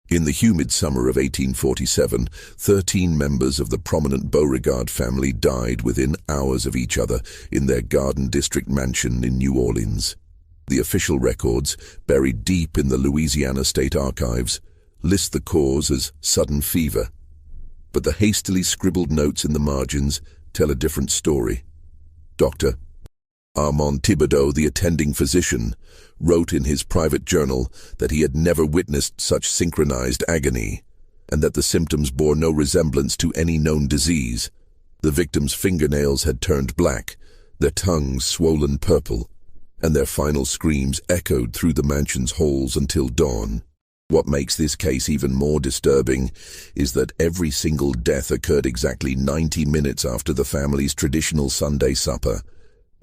In the humid summer of 1847, 13 members of the prominent Beauregard family died within hours of each other in their Garden District mansion in New Orleans. The official records, buried deep in the Louisiana State Archives, list the cause as sudden fever. But the hastily scribbled notes in the margins tell a different story. Dr. Armand Thibodeau, the attending physician, wrote in his private journal that he had never witnessed such synchronized agony, and that the symptoms bore no resemblance to any known disease. The victims' fingernails had turned black, their tongues swollen purple, and their final screams echoed through the mansion's halls until dawn. What makes this case even more disturbing is that every single death occurred exactly 90 minutes after the family's traditional Sunday supper,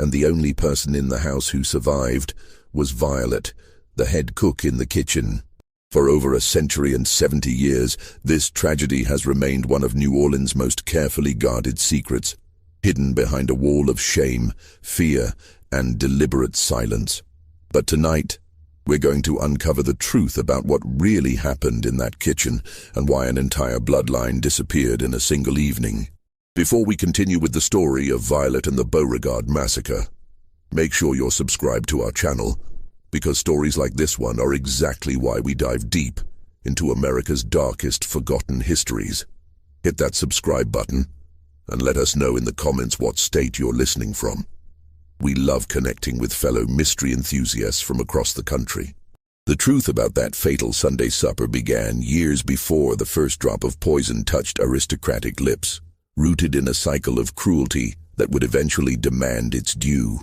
and the only person in the house who survived was Violet, the head cook in the kitchen. For over a century and 70 years, this tragedy has remained one of New Orleans' most carefully guarded secrets, hidden behind a wall of shame, fear, and deliberate silence. But tonight, we're going to uncover the truth about what really happened in that kitchen and why an entire bloodline disappeared in a single evening. Before we continue with the story of Violet and the Beauregard massacre, make sure you're subscribed to our channel, because stories like this one are exactly why we dive deep into America's darkest forgotten histories. Hit that subscribe button and let us know in the comments what state you're listening from. We love connecting with fellow mystery enthusiasts from across the country. The truth about that fatal Sunday supper began years before the first drop of poison touched aristocratic lips, rooted in a cycle of cruelty that would eventually demand its due.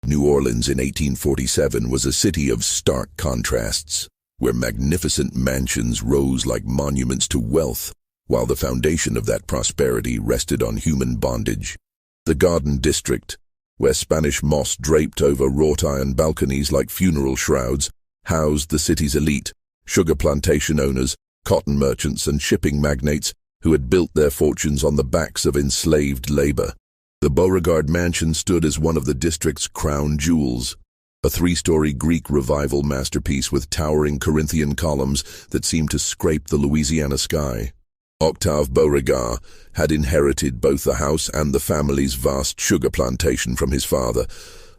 New Orleans in 1847 was a city of stark contrasts, where magnificent mansions rose like monuments to wealth, while the foundation of that prosperity rested on human bondage. The Garden District, where Spanish moss draped over wrought iron balconies like funeral shrouds, housed the city's elite, sugar plantation owners, cotton merchants, and shipping magnates who had built their fortunes on the backs of enslaved labor. The Beauregard mansion stood as one of the district's crown jewels, a three-story Greek Revival masterpiece with towering Corinthian columns that seemed to scrape the Louisiana sky. Octave Beauregard had inherited both the house and the family's vast sugar plantation from his father,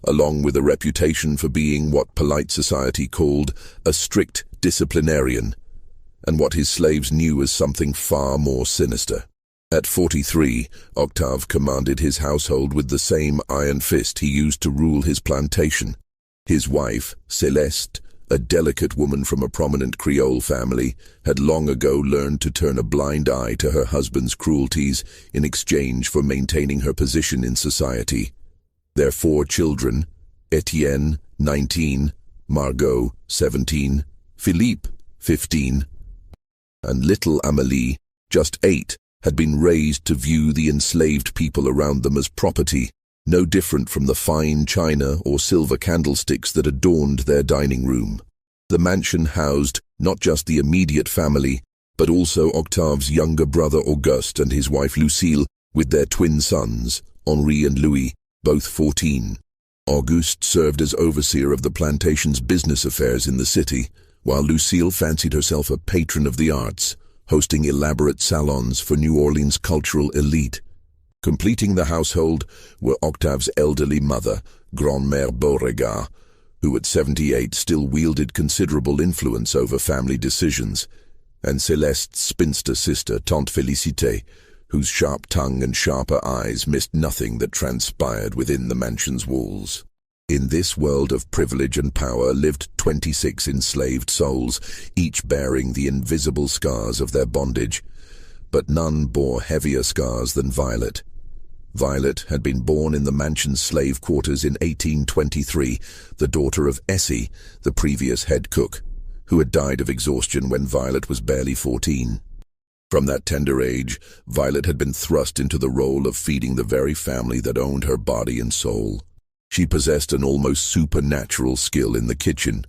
along with a reputation for being what polite society called a strict disciplinarian, and what his slaves knew as something far more sinister. At 43, Octave commanded his household with the same iron fist he used to rule his plantation. His wife, Celeste, a delicate woman from a prominent Creole family, had long ago learned to turn a blind eye to her husband's cruelties in exchange for maintaining her position in society. Their 4 children, Etienne, 19, Margot, 17, Philippe, 15, and little Amélie, just 8, had been raised to view the enslaved people around them as property, no different from the fine china or silver candlesticks that adorned their dining room. The mansion housed not just the immediate family, but also Octave's younger brother Auguste and his wife Lucille, with their twin sons, Henri and Louis, both 14. Auguste served as overseer of the plantation's business affairs in the city, while Lucille fancied herself a patron of the arts, hosting elaborate salons for New Orleans' cultural elite. Completing the household were Octave's elderly mother, Grandmère Beauregard, who at 78 still wielded considerable influence over family decisions, and Celeste's spinster sister, Tante Félicité, whose sharp tongue and sharper eyes missed nothing that transpired within the mansion's walls. In this world of privilege and power lived 26 enslaved souls, each bearing the invisible scars of their bondage, but none bore heavier scars than Violet. Violet had been born in the mansion's slave quarters in 1823, the daughter of Essie, the previous head cook, who had died of exhaustion when Violet was barely 14. From that tender age, Violet had been thrust into the role of feeding the very family that owned her body and soul. She possessed an almost supernatural skill in the kitchen.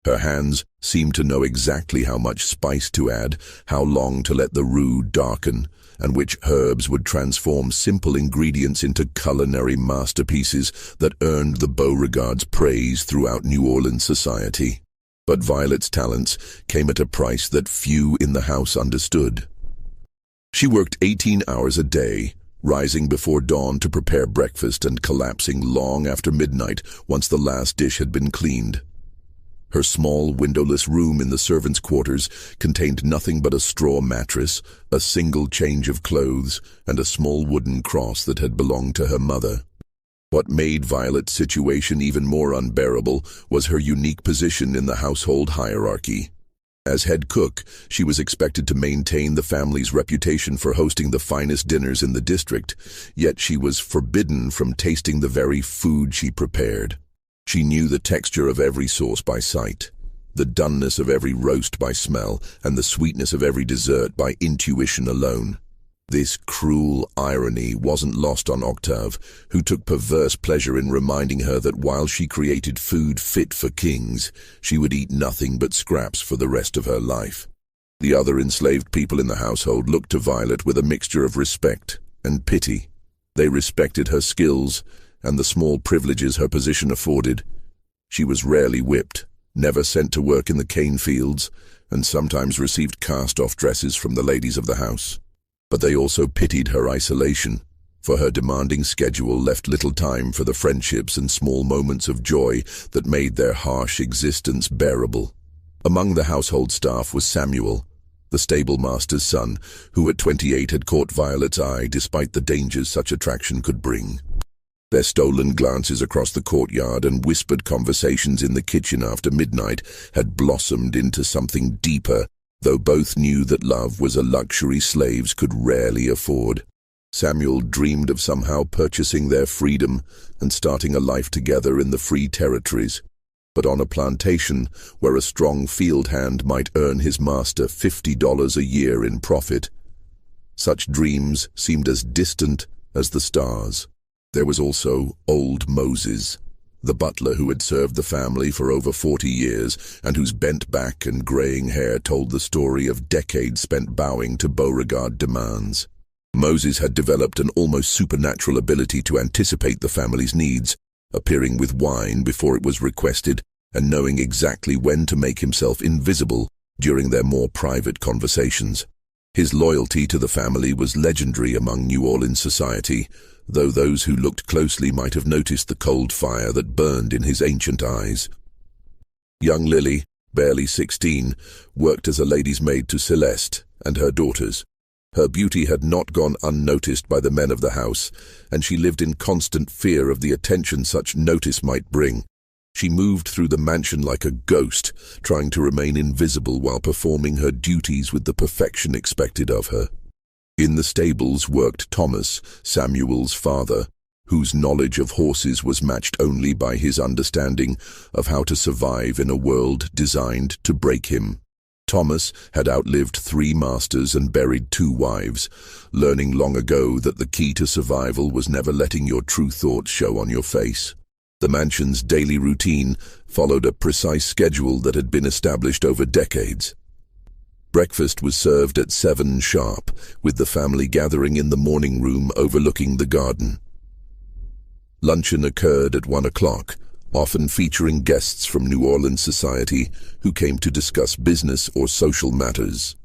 Her hands seemed to know exactly how much spice to add, how long to let the roux darken, and which herbs would transform simple ingredients into culinary masterpieces that earned the Beauregards praise throughout New Orleans society. But Violet's talents came at a price that few in the house understood. She worked 18 hours a day, rising before dawn to prepare breakfast and collapsing long after midnight once the last dish had been cleaned. Her small, windowless room in the servants' quarters contained nothing but a straw mattress, a single change of clothes, and a small wooden cross that had belonged to her mother. What made Violet's situation even more unbearable was her unique position in the household hierarchy. As head cook, she was expected to maintain the family's reputation for hosting the finest dinners in the district, yet she was forbidden from tasting the very food she prepared. She knew the texture of every sauce by sight, the doneness of every roast by smell, and the sweetness of every dessert by intuition alone. This cruel irony wasn't lost on Octave, who took perverse pleasure in reminding her that while she created food fit for kings, she would eat nothing but scraps for the rest of her life. The other enslaved people in the household looked to Violet with a mixture of respect and pity. They respected her skills and the small privileges her position afforded. She was rarely whipped, never sent to work in the cane fields, and sometimes received cast-off dresses from the ladies of the house. But they also pitied her isolation, for her demanding schedule left little time for the friendships and small moments of joy that made their harsh existence bearable. Among the household staff was Samuel, the stable master's son, who at 28 had caught Violet's eye despite the dangers such attraction could bring. Their stolen glances across the courtyard and whispered conversations in the kitchen after midnight had blossomed into something deeper, though both knew that love was a luxury slaves could rarely afford. Samuel dreamed of somehow purchasing their freedom and starting a life together in the free territories, but on a plantation where a strong field hand might earn his master $50 a year in profit. Such dreams seemed as distant as the stars. There was also old Moses, the butler who had served the family for over 40 years and whose bent back and graying hair told the story of decades spent bowing to Beauregard demands. Moses had developed an almost supernatural ability to anticipate the family's needs, appearing with wine before it was requested and knowing exactly when to make himself invisible during their more private conversations. His loyalty to the family was legendary among New Orleans society, though those who looked closely might have noticed the cold fire that burned in his ancient eyes. Young Lily, barely 16, worked as a lady's maid to Celeste and her daughters. Her beauty had not gone unnoticed by the men of the house, and she lived in constant fear of the attention such notice might bring. She moved through the mansion like a ghost, trying to remain invisible while performing her duties with the perfection expected of her. In the stables worked Thomas, Samuel's father, whose knowledge of horses was matched only by his understanding of how to survive in a world designed to break him. Thomas had outlived 3 masters and buried 2 wives, learning long ago that the key to survival was never letting your true thoughts show on your face. The mansion's daily routine followed a precise schedule that had been established over decades. Breakfast was served at 7 sharp, with the family gathering in the morning room overlooking the garden. Luncheon occurred at 1 o'clock, often featuring guests from New Orleans society who came to discuss business or social matters.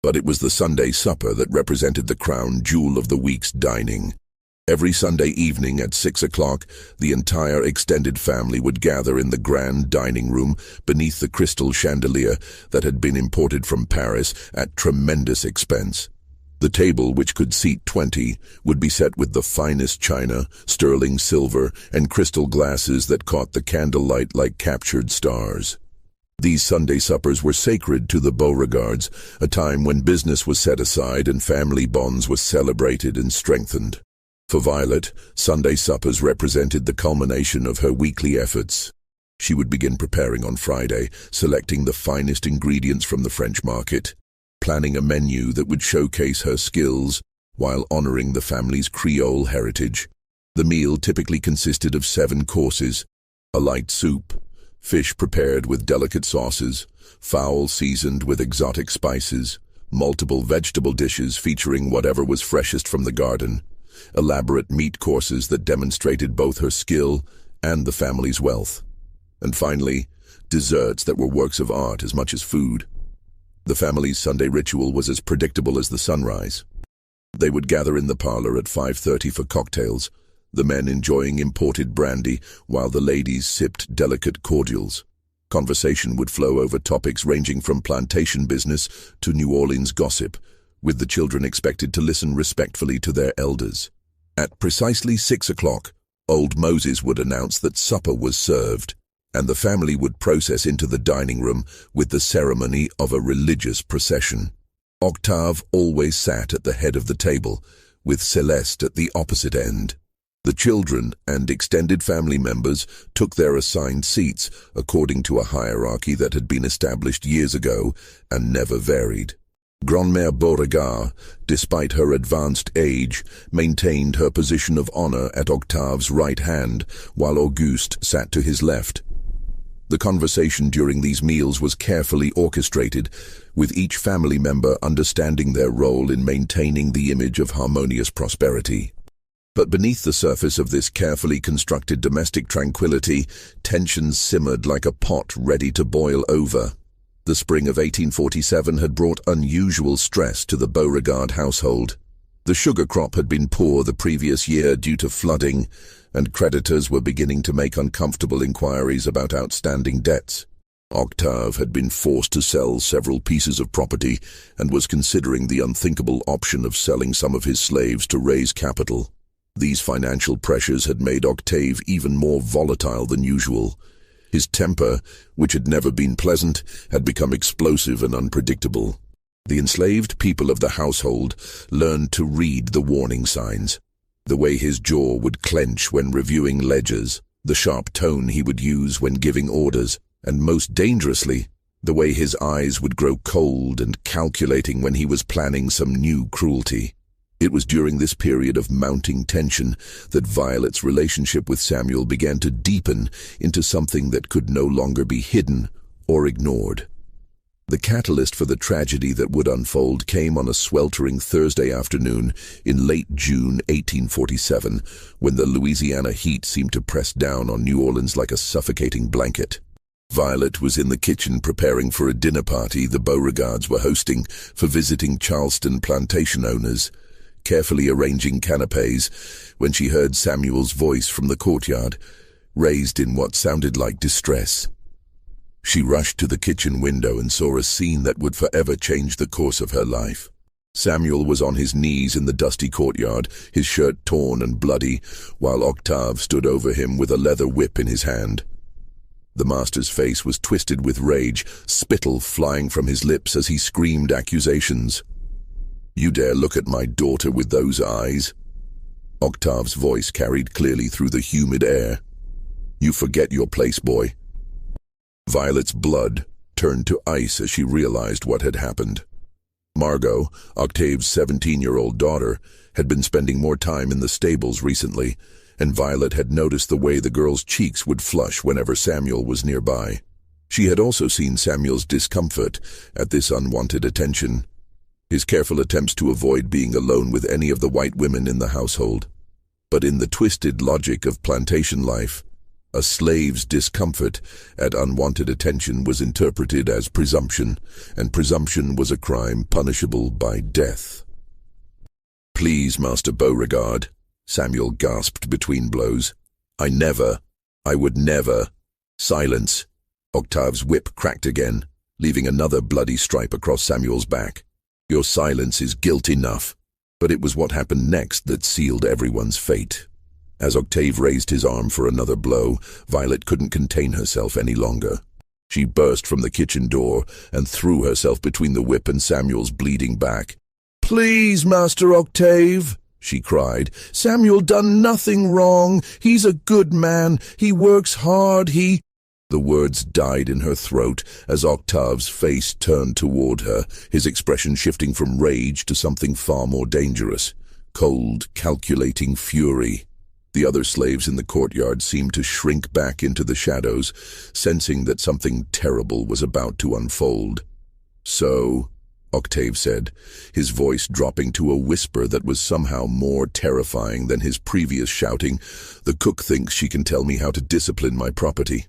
But it was the Sunday supper that represented the crown jewel of the week's dining. Every Sunday evening at 6 o'clock, the entire extended family would gather in the grand dining room beneath the crystal chandelier that had been imported from Paris at tremendous expense. The table, which could seat 20, would be set with the finest china, sterling silver, and crystal glasses that caught the candlelight like captured stars. These Sunday suppers were sacred to the Beauregards, a time when business was set aside and family bonds were celebrated and strengthened. For Violet, Sunday suppers represented the culmination of her weekly efforts. She would begin preparing on Friday, selecting the finest ingredients from the French market, planning a menu that would showcase her skills while honoring the family's Creole heritage. The meal typically consisted of 7 courses: a light soup, fish prepared with delicate sauces, fowl seasoned with exotic spices, multiple vegetable dishes featuring whatever was freshest from the garden, elaborate meat courses that demonstrated both her skill and the family's wealth, and finally, desserts that were works of art as much as food. The family's Sunday ritual was as predictable as the sunrise. They would gather in the parlor at 5:30 for cocktails, the men enjoying imported brandy while the ladies sipped delicate cordials. Conversation would flow over topics ranging from plantation business to New Orleans gossip, with the children expected to listen respectfully to their elders. At precisely 6 o'clock, old Moses would announce that supper was served, and the family would process into the dining room with the ceremony of a religious procession. Octave always sat at the head of the table, with Celeste at the opposite end. The children and extended family members took their assigned seats according to a hierarchy that had been established years ago and never varied. Grandmère Beauregard, despite her advanced age, maintained her position of honor at Octave's right hand, while Auguste sat to his left. The conversation during these meals was carefully orchestrated, with each family member understanding their role in maintaining the image of harmonious prosperity. But beneath the surface of this carefully constructed domestic tranquility, tensions simmered like a pot ready to boil over. The spring of 1847 had brought unusual stress to the Beauregard household. The sugar crop had been poor the previous year due to flooding, and creditors were beginning to make uncomfortable inquiries about outstanding debts. Octave had been forced to sell several pieces of property and was considering the unthinkable option of selling some of his slaves to raise capital. These financial pressures had made Octave even more volatile than usual. His temper, which had never been pleasant, had become explosive and unpredictable. The enslaved people of the household learned to read the warning signs. The way his jaw would clench when reviewing ledgers, the sharp tone he would use when giving orders, and most dangerously, the way his eyes would grow cold and calculating when he was planning some new cruelty. It was during this period of mounting tension that Violet's relationship with Samuel began to deepen into something that could no longer be hidden or ignored. The catalyst for the tragedy that would unfold came on a sweltering Thursday afternoon in late June 1847, when the Louisiana heat seemed to press down on New Orleans like a suffocating blanket. Violet was in the kitchen preparing for a dinner party the Beauregards were hosting for visiting Charleston plantation owners, carefully arranging canapes, when she heard Samuel's voice from the courtyard, raised in what sounded like distress. She rushed to the kitchen window and saw a scene that would forever change the course of her life. Samuel was on his knees in the dusty courtyard, his shirt torn and bloody, while Octave stood over him with a leather whip in his hand. The master's face was twisted with rage, spittle flying from his lips as he screamed accusations. "You dare look at my daughter with those eyes?" Octave's voice carried clearly through the humid air. "You forget your place, boy." Violet's blood turned to ice as she realized what had happened. Margot, Octave's 17-year-old daughter, had been spending more time in the stables recently, and Violet had noticed the way the girl's cheeks would flush whenever Samuel was nearby. She had also seen Samuel's discomfort at this unwanted attention, his careful attempts to avoid being alone with any of the white women in the household. But in the twisted logic of plantation life, a slave's discomfort at unwanted attention was interpreted as presumption, and presumption was a crime punishable by death. "Please, Master Beauregard," Samuel gasped between blows. I would never." "Silence." Octave's whip cracked again, leaving another bloody stripe across Samuel's back. "Your silence is guilt enough." But it was what happened next that sealed everyone's fate. As Octave raised his arm for another blow, Violet couldn't contain herself any longer. She burst from the kitchen door and threw herself between the whip and Samuel's bleeding back. "Please, Master Octave," she cried. "Samuel done nothing wrong. He's a good man. He works hard. The words died in her throat as Octave's face turned toward her, his expression shifting from rage to something far more dangerous, cold, calculating fury. The other slaves in the courtyard seemed to shrink back into the shadows, sensing that something terrible was about to unfold. "So," Octave said, his voice dropping to a whisper that was somehow more terrifying than his previous shouting, "the cook thinks she can tell me how to discipline my property."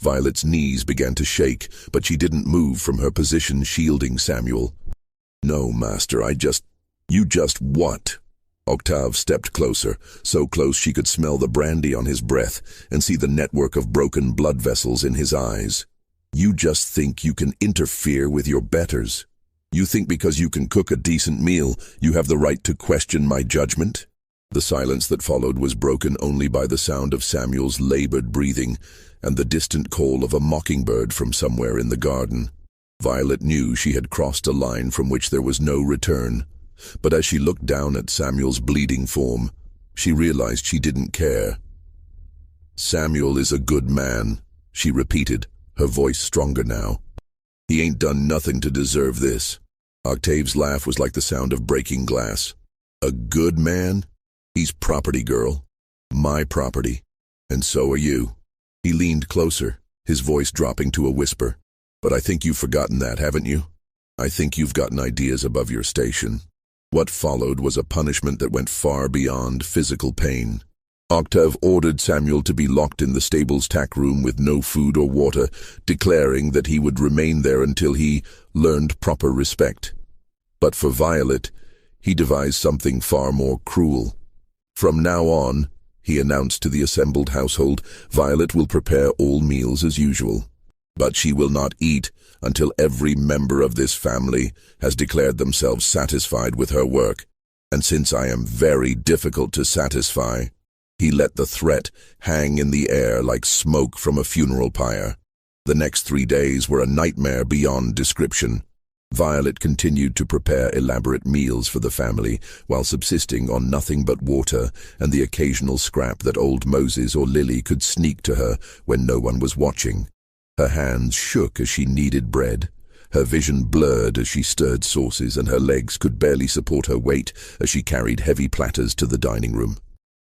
Violet's knees began to shake, but she didn't move from her position shielding Samuel. "No, Master, You just what?" Octave stepped closer, so close she could smell the brandy on his breath and see the network of broken blood vessels in his eyes. "You just think you can interfere with your betters? You think because you can cook a decent meal, you have the right to question my judgment?" The silence that followed was broken only by the sound of Samuel's labored breathing and the distant call of a mockingbird from somewhere in the garden. Violet knew she had crossed a line from which there was no return, but as she looked down at Samuel's bleeding form, she realized she didn't care. "Samuel is a good man," she repeated, her voice stronger now. "He ain't done nothing to deserve this." Octave's laugh was like the sound of breaking glass. "A good man? He's property, girl. My property. And so are you." He leaned closer, his voice dropping to a whisper. "But I think you've forgotten that, haven't you? I think you've gotten ideas above your station." What followed was a punishment that went far beyond physical pain. Octave ordered Samuel to be locked in the stable's tack room with no food or water, declaring that he would remain there until he learned proper respect. But for Violet, he devised something far more cruel. "From now on," he announced to the assembled household, "Violet will prepare all meals as usual. But she will not eat until every member of this family has declared themselves satisfied with her work. And since I am very difficult to satisfy," he let the threat hang in the air like smoke from a funeral pyre. The next 3 days were a nightmare beyond description. Violet continued to prepare elaborate meals for the family while subsisting on nothing but water and the occasional scrap that old Moses or Lily could sneak to her when no one was watching. Her hands shook as she kneaded bread. Her vision blurred as she stirred sauces, and her legs could barely support her weight as she carried heavy platters to the dining room.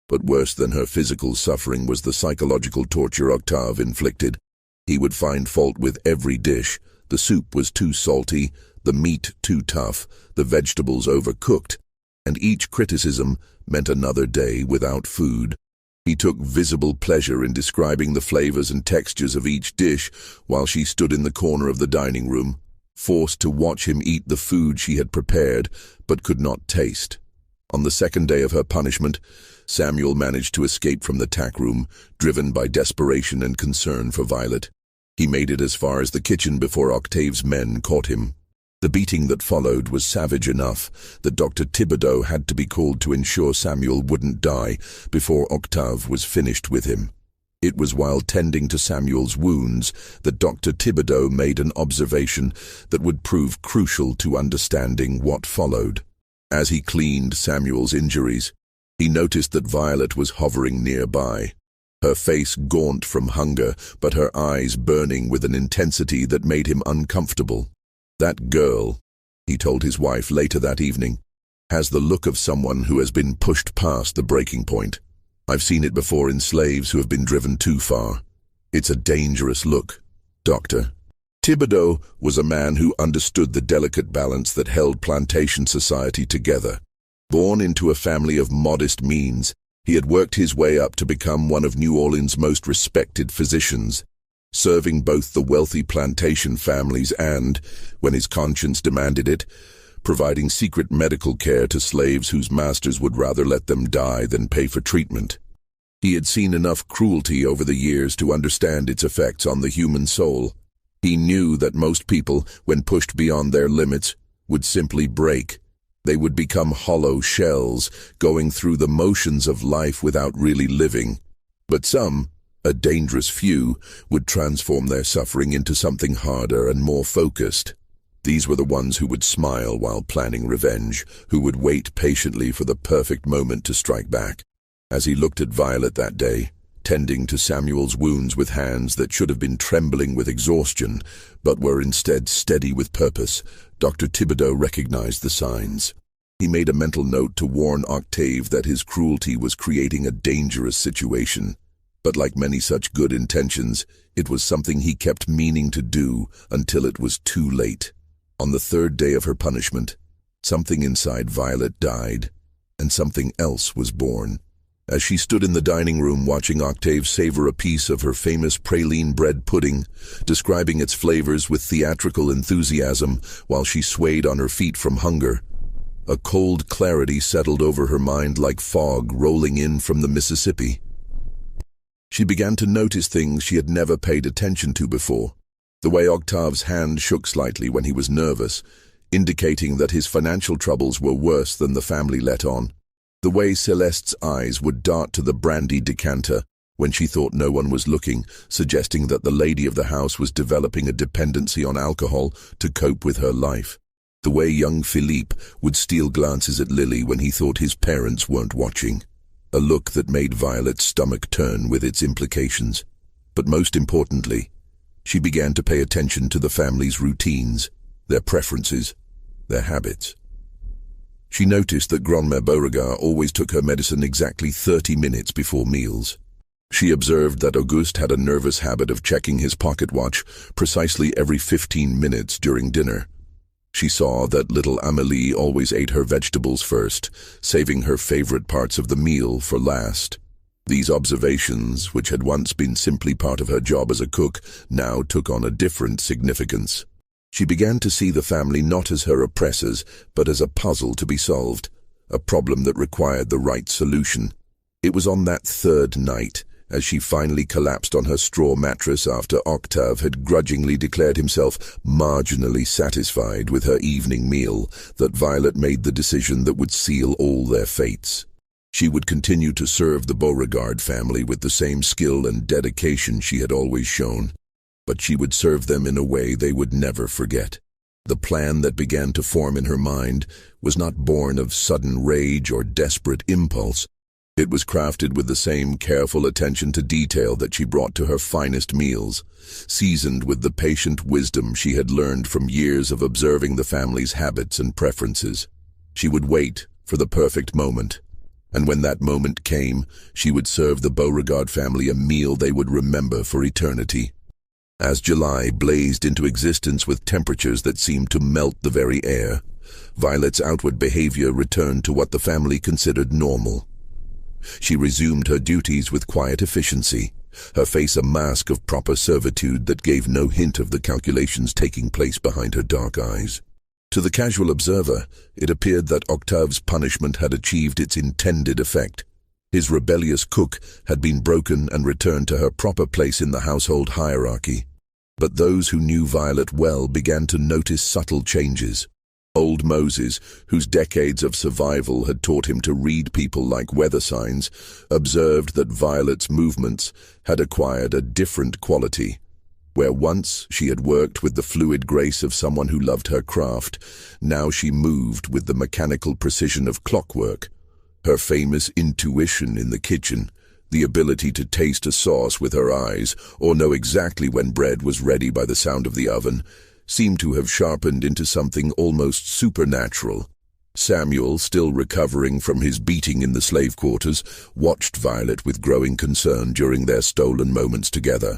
But worse than her physical suffering was the psychological torture Octave inflicted. He would find fault with every dish. The soup was too salty, the meat too tough, the vegetables overcooked, and each criticism meant another day without food. He took visible pleasure in describing the flavors and textures of each dish while she stood in the corner of the dining room, forced to watch him eat the food she had prepared but could not taste. On the second day of her punishment, Samuel managed to escape from the tack room, driven by desperation and concern for Violet. He made it as far as the kitchen before Octave's men caught him. The beating that followed was savage enough that Dr. Thibodeau had to be called to ensure Samuel wouldn't die before Octave was finished with him. It was while tending to Samuel's wounds that Dr. Thibodeau made an observation that would prove crucial to understanding what followed. As he cleaned Samuel's injuries, he noticed that Violet was hovering nearby, her face gaunt from hunger, but her eyes burning with an intensity that made him uncomfortable. "That girl," he told his wife later that evening, "has the look of someone who has been pushed past the breaking point. I've seen it before in slaves who have been driven too far. It's a dangerous look, Doctor." Thibodeau was a man who understood the delicate balance that held plantation society together. Born into a family of modest means, he had worked his way up to become one of New Orleans' most respected physicians, serving both the wealthy plantation families and, when his conscience demanded it, providing secret medical care to slaves whose masters would rather let them die than pay for treatment. He had seen enough cruelty over the years to understand its effects on the human soul. He knew that most people, when pushed beyond their limits, would simply break. They would become hollow shells, going through the motions of life without really living. But some, a dangerous few, would transform their suffering into something harder and more focused. These were the ones who would smile while planning revenge, who would wait patiently for the perfect moment to strike back. As he looked at Violet that day, tending to Samuel's wounds with hands that should have been trembling with exhaustion, but were instead steady with purpose, Dr. Thibodeau recognized the signs. He made a mental note to warn Octave that his cruelty was creating a dangerous situation. But like many such good intentions, it was something he kept meaning to do until it was too late. On the third day of her punishment, something inside Violet died, and something else was born. As she stood in the dining room watching Octave savor a piece of her famous praline bread pudding, describing its flavors with theatrical enthusiasm while she swayed on her feet from hunger, a cold clarity settled over her mind like fog rolling in from the Mississippi. She began to notice things she had never paid attention to before. The way Octave's hand shook slightly when he was nervous, indicating that his financial troubles were worse than the family let on. The way Celeste's eyes would dart to the brandy decanter when she thought no one was looking, suggesting that the lady of the house was developing a dependency on alcohol to cope with her life. The way young Philippe would steal glances at Lily when he thought his parents weren't watching. A look that made Violet's stomach turn with its implications. But most importantly, she began to pay attention to the family's routines, their preferences, their habits. She noticed that Grandmère Beauregard always took her medicine exactly 30 minutes before meals. She observed that Auguste had a nervous habit of checking his pocket watch precisely every 15 minutes during dinner. She saw that little Amélie always ate her vegetables first, saving her favorite parts of the meal for last. These observations, which had once been simply part of her job as a cook, now took on a different significance. She began to see the family not as her oppressors, but as a puzzle to be solved, a problem that required the right solution. It was on that third night, as she finally collapsed on her straw mattress after Octave had grudgingly declared himself marginally satisfied with her evening meal, that Violet made the decision that would seal all their fates. She would continue to serve the Beauregard family with the same skill and dedication she had always shown, but she would serve them in a way they would never forget. The plan that began to form in her mind was not born of sudden rage or desperate impulse. It was crafted with the same careful attention to detail that she brought to her finest meals, seasoned with the patient wisdom she had learned from years of observing the family's habits and preferences. She would wait for the perfect moment, and when that moment came, she would serve the Beauregard family a meal they would remember for eternity. As July blazed into existence with temperatures that seemed to melt the very air, Violet's outward behavior returned to what the family considered normal. She resumed her duties with quiet efficiency, her face a mask of proper servitude that gave no hint of the calculations taking place behind her dark eyes. To the casual observer, it appeared that Octave's punishment had achieved its intended effect. His rebellious cook had been broken and returned to her proper place in the household hierarchy. But those who knew Violet well began to notice subtle changes. Old Moses, whose decades of survival had taught him to read people like weather signs, observed that Violet's movements had acquired a different quality. Where once she had worked with the fluid grace of someone who loved her craft, now she moved with the mechanical precision of clockwork. Her famous intuition in the kitchen, the ability to taste a sauce with her eyes or know exactly when bread was ready by the sound of the oven, seemed to have sharpened into something almost supernatural. Samuel, still recovering from his beating in the slave quarters, watched Violet with growing concern during their stolen moments together.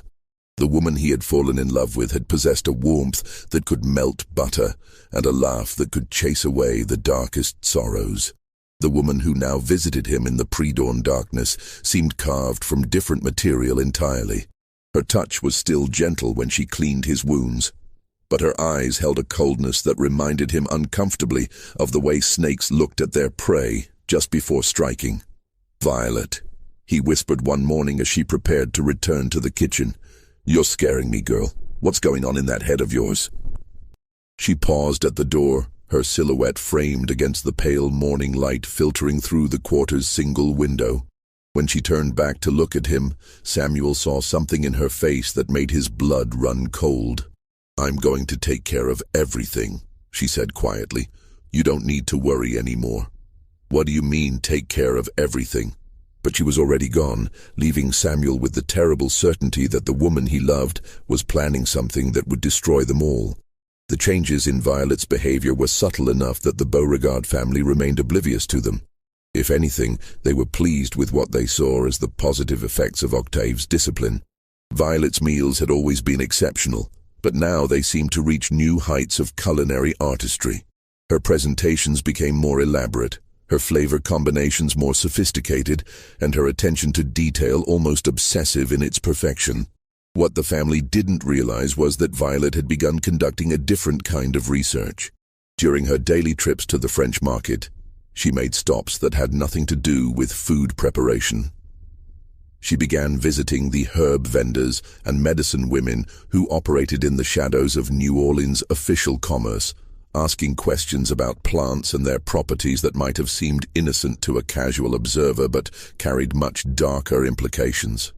The woman he had fallen in love with had possessed a warmth that could melt butter and a laugh that could chase away the darkest sorrows. The woman who now visited him in the pre-dawn darkness seemed carved from different material entirely. Her touch was still gentle when she cleaned his wounds, but her eyes held a coldness that reminded him uncomfortably of the way snakes looked at their prey just before striking. "Violet," he whispered one morning as she prepared to return to the kitchen. "You're scaring me, girl. What's going on in that head of yours?" She paused at the door, her silhouette framed against the pale morning light filtering through the quarter's single window. When she turned back to look at him, Samuel saw something in her face that made his blood run cold. "I'm going to take care of everything," she said quietly. "You don't need to worry anymore." "What do you mean, take care of everything?" But she was already gone, leaving Samuel with the terrible certainty that the woman he loved was planning something that would destroy them all. The changes in Violet's behavior were subtle enough that the Beauregard family remained oblivious to them. If anything, they were pleased with what they saw as the positive effects of Octave's discipline. Violet's meals had always been exceptional, but now they seemed to reach new heights of culinary artistry. Her presentations became more elaborate, her flavor combinations more sophisticated, and her attention to detail almost obsessive in its perfection. What the family didn't realize was that Violet had begun conducting a different kind of research. During her daily trips to the French market, she made stops that had nothing to do with food preparation. She began visiting the herb vendors and medicine women who operated in the shadows of New Orleans' official commerce, asking questions about plants and their properties that might have seemed innocent to a casual observer but carried much darker implications.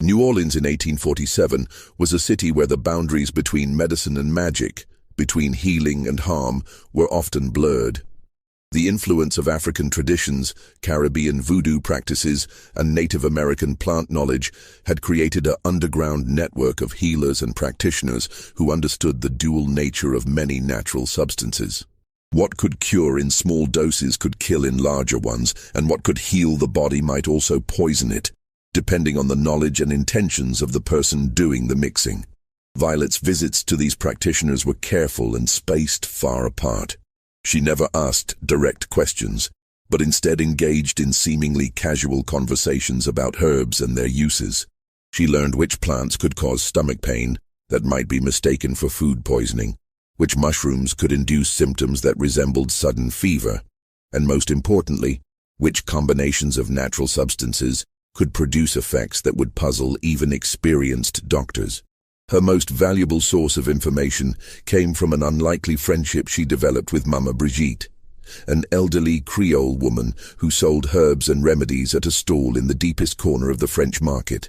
New Orleans in 1847 was a city where the boundaries between medicine and magic, between healing and harm, were often blurred. The influence of African traditions, Caribbean voodoo practices, and Native American plant knowledge had created an underground network of healers and practitioners who understood the dual nature of many natural substances. What could cure in small doses could kill in larger ones, and what could heal the body might also poison it, depending on the knowledge and intentions of the person doing the mixing. Violet's visits to these practitioners were careful and spaced far apart. She never asked direct questions, but instead engaged in seemingly casual conversations about herbs and their uses. She learned which plants could cause stomach pain that might be mistaken for food poisoning, which mushrooms could induce symptoms that resembled sudden fever, and most importantly, which combinations of natural substances could produce effects that would puzzle even experienced doctors. Her most valuable source of information came from an unlikely friendship she developed with Mama Brigitte, an elderly Creole woman who sold herbs and remedies at a stall in the deepest corner of the French market.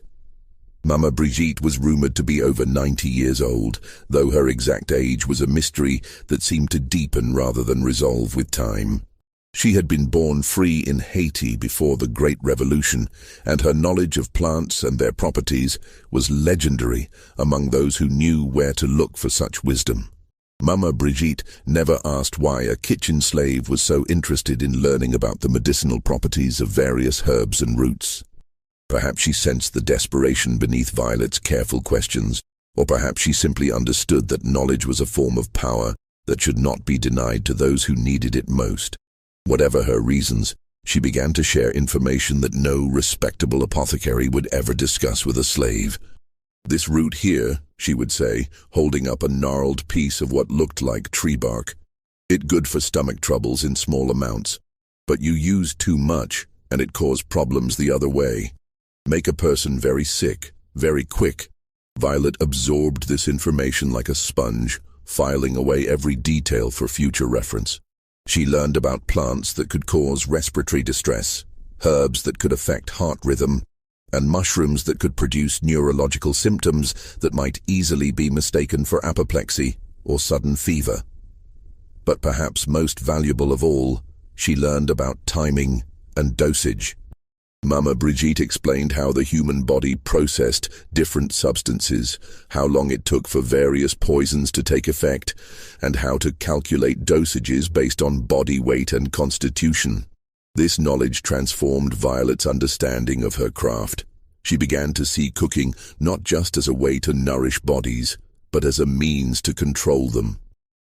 Mama Brigitte was rumored to be over 90 years old, though her exact age was a mystery that seemed to deepen rather than resolve with time. She had been born free in Haiti before the Great Revolution, and her knowledge of plants and their properties was legendary among those who knew where to look for such wisdom. Mama Brigitte never asked why a kitchen slave was so interested in learning about the medicinal properties of various herbs and roots. Perhaps she sensed the desperation beneath Violet's careful questions, or perhaps she simply understood that knowledge was a form of power that should not be denied to those who needed it most. Whatever her reasons, she began to share information that no respectable apothecary would ever discuss with a slave. "This root here," she would say, holding up a gnarled piece of what looked like tree bark. "It good for stomach troubles in small amounts, but you use too much, and it cause problems the other way. Make a person very sick, very quick." Violet absorbed this information like a sponge, filing away every detail for future reference. She learned about plants that could cause respiratory distress, herbs that could affect heart rhythm, and mushrooms that could produce neurological symptoms that might easily be mistaken for apoplexy or sudden fever. But perhaps most valuable of all, she learned about timing and dosage. Mama Brigitte explained how the human body processed different substances, how long it took for various poisons to take effect, and how to calculate dosages based on body weight and constitution. This knowledge transformed Violet's understanding of her craft. She began to see cooking not just as a way to nourish bodies, but as a means to control them.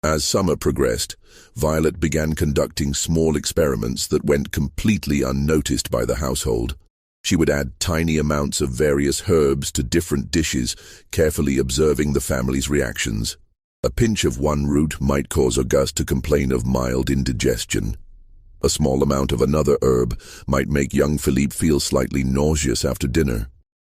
As summer progressed, Violet began conducting small experiments that went completely unnoticed by the household. She would add tiny amounts of various herbs to different dishes, carefully observing the family's reactions. A pinch of one root might cause Auguste to complain of mild indigestion. A small amount of another herb might make young Philippe feel slightly nauseous after dinner.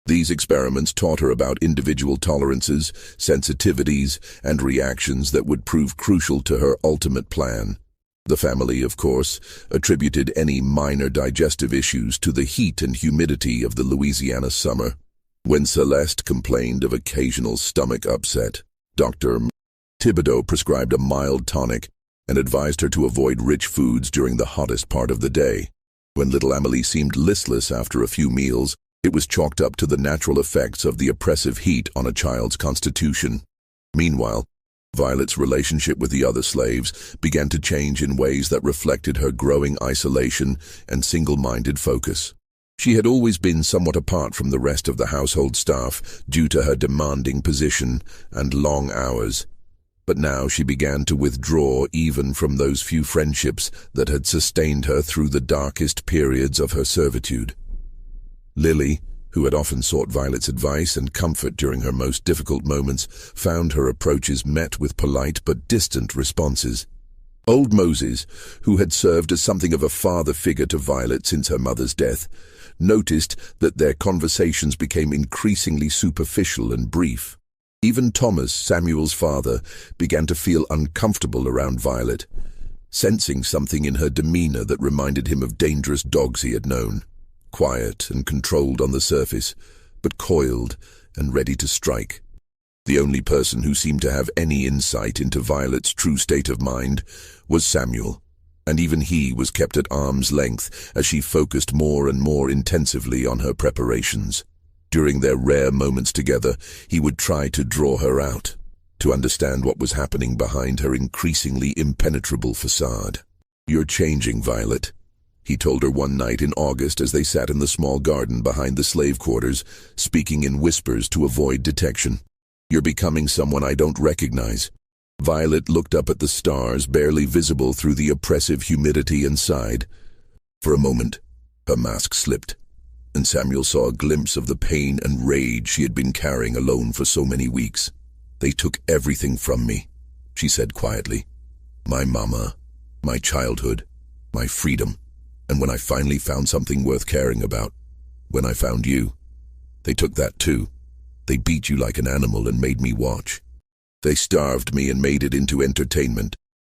These experiments taught her about individual tolerances, sensitivities, and reactions that would prove crucial to her ultimate plan. The family, of course, attributed any minor digestive issues to the heat and humidity of the Louisiana summer. When Celeste complained of occasional stomach upset, Dr. Thibodeau prescribed a mild tonic and advised her to avoid rich foods during the hottest part of the day. When little Amélie seemed listless after a few meals, it was chalked up to the natural effects of the oppressive heat on a child's constitution. Meanwhile, Violet's relationship with the other slaves began to change in ways that reflected her growing isolation and single-minded focus. She had always been somewhat apart from the rest of the household staff due to her demanding position and long hours. But now she began to withdraw even from those few friendships that had sustained her through the darkest periods of her servitude. Lily, who had often sought Violet's advice and comfort during her most difficult moments, found her approaches met with polite but distant responses. Old Moses, who had served as something of a father figure to Violet since her mother's death, noticed that their conversations became increasingly superficial and brief. Even Thomas, Samuel's father, began to feel uncomfortable around Violet, sensing something in her demeanor that reminded him of dangerous dogs he had known. Quiet and controlled on the surface, but coiled and ready to strike. The only person who seemed to have any insight into Violet's true state of mind was Samuel, and even he was kept at arm's length as she focused more and more intensively on her preparations. During their rare moments together, he would try to draw her out, to understand what was happening behind her increasingly impenetrable facade. "You're changing, Violet," he told her one night in August as they sat in the small garden behind the slave quarters, speaking in whispers to avoid detection. "You're becoming someone I don't recognize." Violet looked up at the stars, barely visible through the oppressive humidity, and sighed. For a moment, her mask slipped, and Samuel saw a glimpse of the pain and rage she had been carrying alone for so many weeks. "They took everything from me," she said quietly. "My mama, my childhood, my freedom. And when I finally found something worth caring about, when I found you, they took that too. They beat you like an animal and made me watch. They starved me and made it into entertainment."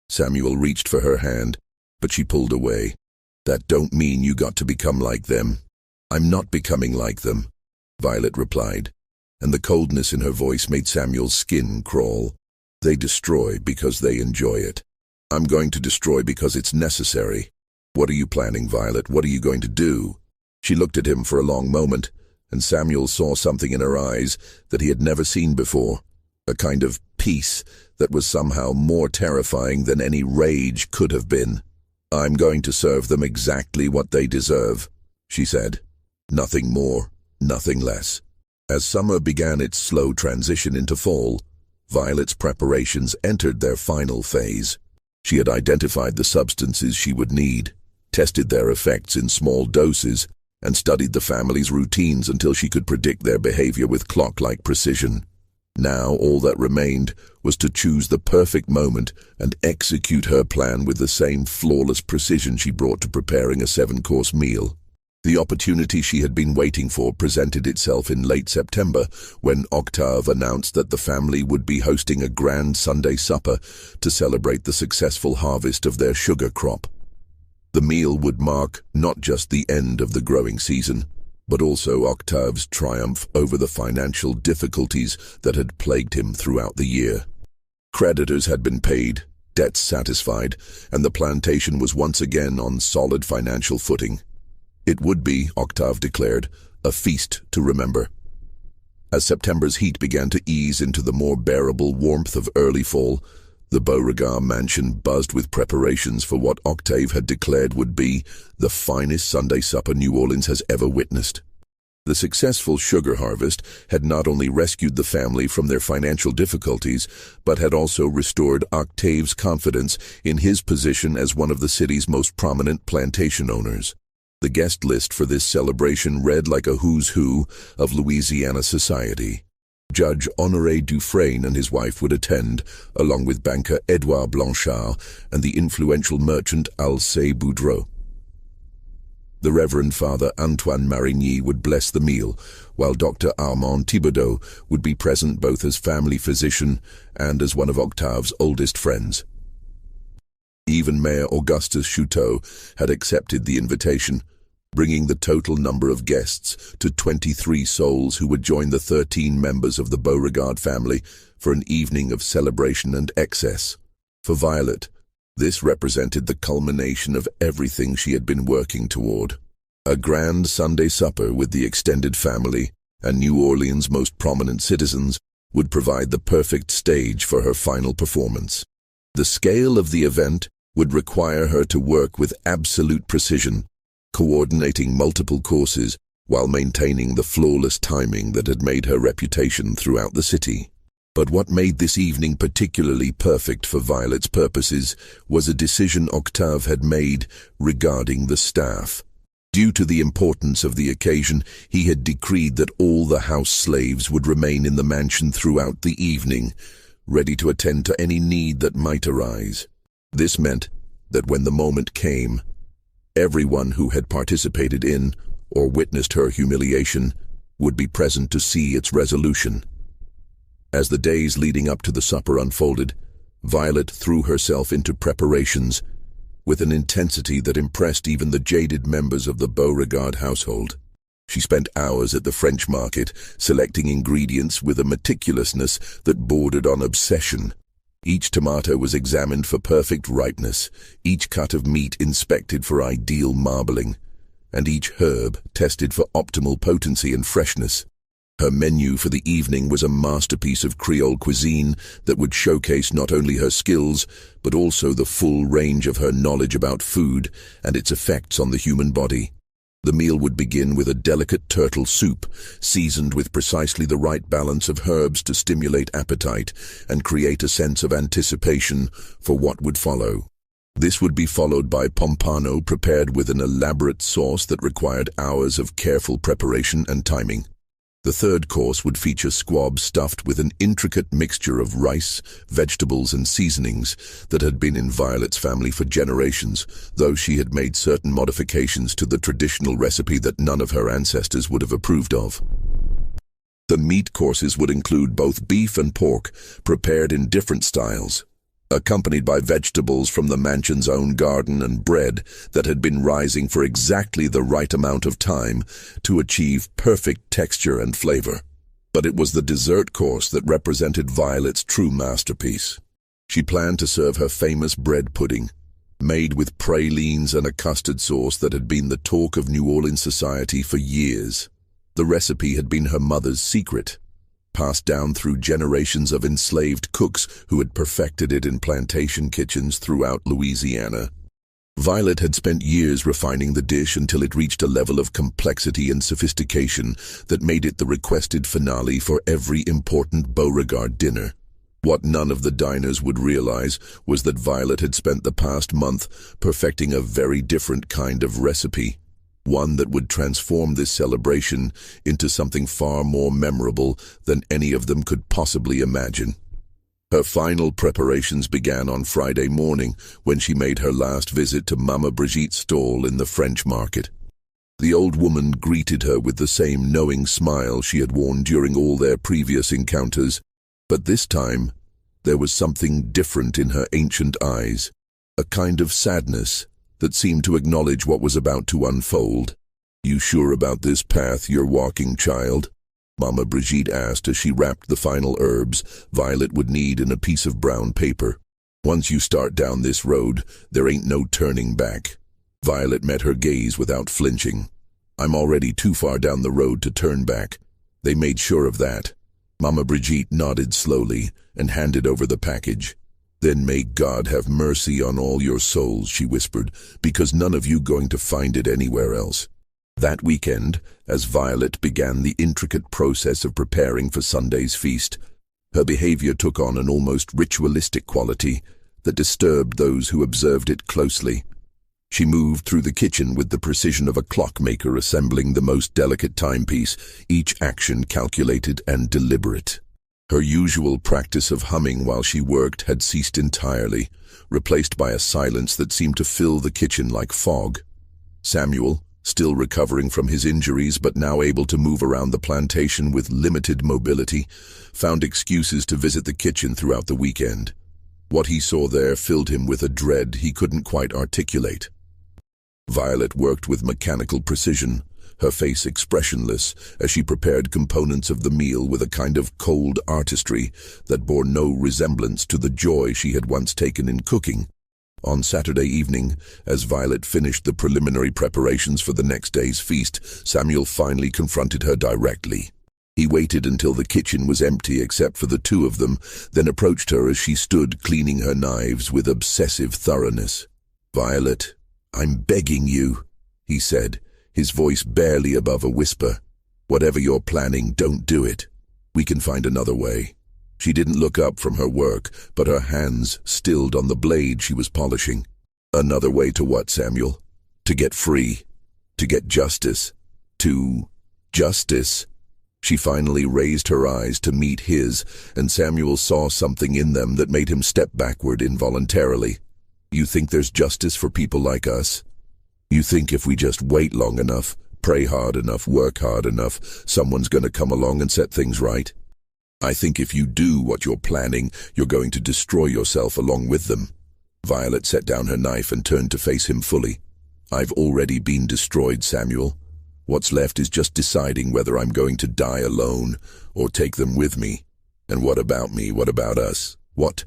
Samuel reached for her hand, but she pulled away. "That don't mean you got to become like them." "I'm not becoming like them," Violet replied, and the coldness in her voice made Samuel's skin crawl. "They destroy because they enjoy it. I'm going to destroy because it's necessary." "What are you planning, Violet? What are you going to do?" She looked at him for a long moment, and Samuel saw something in her eyes that he had never seen before, a kind of peace that was somehow more terrifying than any rage could have been. "I'm going to serve them exactly what they deserve," she said. "Nothing more, nothing less." As summer began its slow transition into fall, Violet's preparations entered their final phase. She had identified the substances she would need, tested their effects in small doses, and studied the family's routines until she could predict their behavior with clock-like precision. Now all that remained was to choose the perfect moment and execute her plan with the same flawless precision she brought to preparing a 7-course meal. The opportunity she had been waiting for presented itself in late September when Octave announced that the family would be hosting a grand Sunday supper to celebrate the successful harvest of their sugar crop. The meal would mark not just the end of the growing season, but also Octave's triumph over the financial difficulties that had plagued him throughout the year. Creditors had been paid, debts satisfied, and the plantation was once again on solid financial footing. It would be, Octave declared, a feast to remember. As September's heat began to ease into the more bearable warmth of early fall, the Beauregard mansion buzzed with preparations for what Octave had declared would be the finest Sunday supper New Orleans has ever witnessed. The successful sugar harvest had not only rescued the family from their financial difficulties, but had also restored Octave's confidence in his position as one of the city's most prominent plantation owners. The guest list for this celebration read like a who's who of Louisiana society. Judge Honoré Dufresne and his wife would attend, along with banker Edouard Blanchard and the influential merchant Alcée Boudreau. The Reverend Father Antoine Marigny would bless the meal, while Dr. Armand Thibodeau would be present both as family physician and as one of Octave's oldest friends. Even Mayor Augustus Chouteau had accepted the invitation, bringing the total number of guests to 23 souls who would join the 13 members of the Beauregard family for an evening of celebration and excess. For Violet, this represented the culmination of everything she had been working toward. A grand Sunday supper with the extended family and New Orleans' most prominent citizens would provide the perfect stage for her final performance. The scale of the event would require her to work with absolute precision, coordinating multiple courses while maintaining the flawless timing that had made her reputation throughout the city. But what made this evening particularly perfect for Violet's purposes was a decision Octave had made regarding the staff. Due to the importance of the occasion, he had decreed that all the house slaves would remain in the mansion throughout the evening, ready to attend to any need that might arise. This meant that when the moment came, everyone who had participated in or witnessed her humiliation would be present to see its resolution. As the days leading up to the supper unfolded, Violet threw herself into preparations with an intensity that impressed even the jaded members of the Beauregard household. She spent hours at the French market, selecting ingredients with a meticulousness that bordered on obsession. Each tomato was examined for perfect ripeness, each cut of meat inspected for ideal marbling, and each herb tested for optimal potency and freshness. Her menu for the evening was a masterpiece of Creole cuisine that would showcase not only her skills, but also the full range of her knowledge about food and its effects on the human body. The meal would begin with a delicate turtle soup, seasoned with precisely the right balance of herbs to stimulate appetite and create a sense of anticipation for what would follow. This would be followed by pompano prepared with an elaborate sauce that required hours of careful preparation and timing. The third course would feature squab stuffed with an intricate mixture of rice, vegetables, and seasonings that had been in Violet's family for generations, though she had made certain modifications to the traditional recipe that none of her ancestors would have approved of. The meat courses would include both beef and pork, prepared in different styles, accompanied by vegetables from the mansion's own garden and bread that had been rising for exactly the right amount of time to achieve perfect texture and flavor. But it was the dessert course that represented Violet's true masterpiece. She planned to serve her famous bread pudding, made with pralines and a custard sauce that had been the talk of New Orleans society for years. The recipe had been her mother's secret, passed down through generations of enslaved cooks who had perfected it in plantation kitchens throughout Louisiana. Violet had spent years refining the dish until it reached a level of complexity and sophistication that made it the requested finale for every important Beauregard dinner. What none of the diners would realize was that Violet had spent the past month perfecting a very different kind of recipe, one that would transform this celebration into something far more memorable than any of them could possibly imagine. Her final preparations began on Friday morning when she made her last visit to Mama Brigitte's stall in the French market. The old woman greeted her with the same knowing smile she had worn during all their previous encounters, but this time there was something different in her ancient eyes, a kind of sadness that seemed to acknowledge what was about to unfold. "You sure about this path you're walking, child?" Mama Brigitte asked as she wrapped the final herbs Violet would need in a piece of brown paper. "Once you start down this road, there ain't no turning back." Violet met her gaze without flinching. "I'm already too far down the road to turn back." They made sure of that. Mama Brigitte nodded slowly and handed over the package. "Then may God have mercy on all your souls," she whispered, "because none of you going to find it anywhere else." That weekend, as Violet began the intricate process of preparing for Sunday's feast, her behavior took on an almost ritualistic quality that disturbed those who observed it closely. She moved through the kitchen with the precision of a clockmaker assembling the most delicate timepiece, each action calculated and deliberate. Her usual practice of humming while she worked had ceased entirely, replaced by a silence that seemed to fill the kitchen like fog. Samuel, still recovering from his injuries but now able to move around the plantation with limited mobility, found excuses to visit the kitchen throughout the weekend. What he saw there filled him with a dread he couldn't quite articulate. Violet worked with mechanical precision, her face expressionless as she prepared components of the meal with a kind of cold artistry that bore no resemblance to the joy she had once taken in cooking. On Saturday evening, as Violet finished the preliminary preparations for the next day's feast, Samuel finally confronted her directly. He waited until the kitchen was empty except for the two of them, then approached her as she stood cleaning her knives with obsessive thoroughness. "Violet, I'm begging you," he said, his voice barely above a whisper. "Whatever you're planning, don't do it. We can find another way." She didn't look up from her work, but her hands stilled on the blade she was polishing. Another way to what, Samuel? To get free. To get justice. To... justice. She finally raised her eyes to meet his, and Samuel saw something in them that made him step backward involuntarily. You think there's justice for people like us? You think if we just wait long enough, pray hard enough, work hard enough, someone's going to come along and set things right? I think if you do what you're planning, you're going to destroy yourself along with them. Violet set down her knife and turned to face him fully. I've already been destroyed, Samuel. What's left is just deciding whether I'm going to die alone or take them with me. And what about me? What about us? What?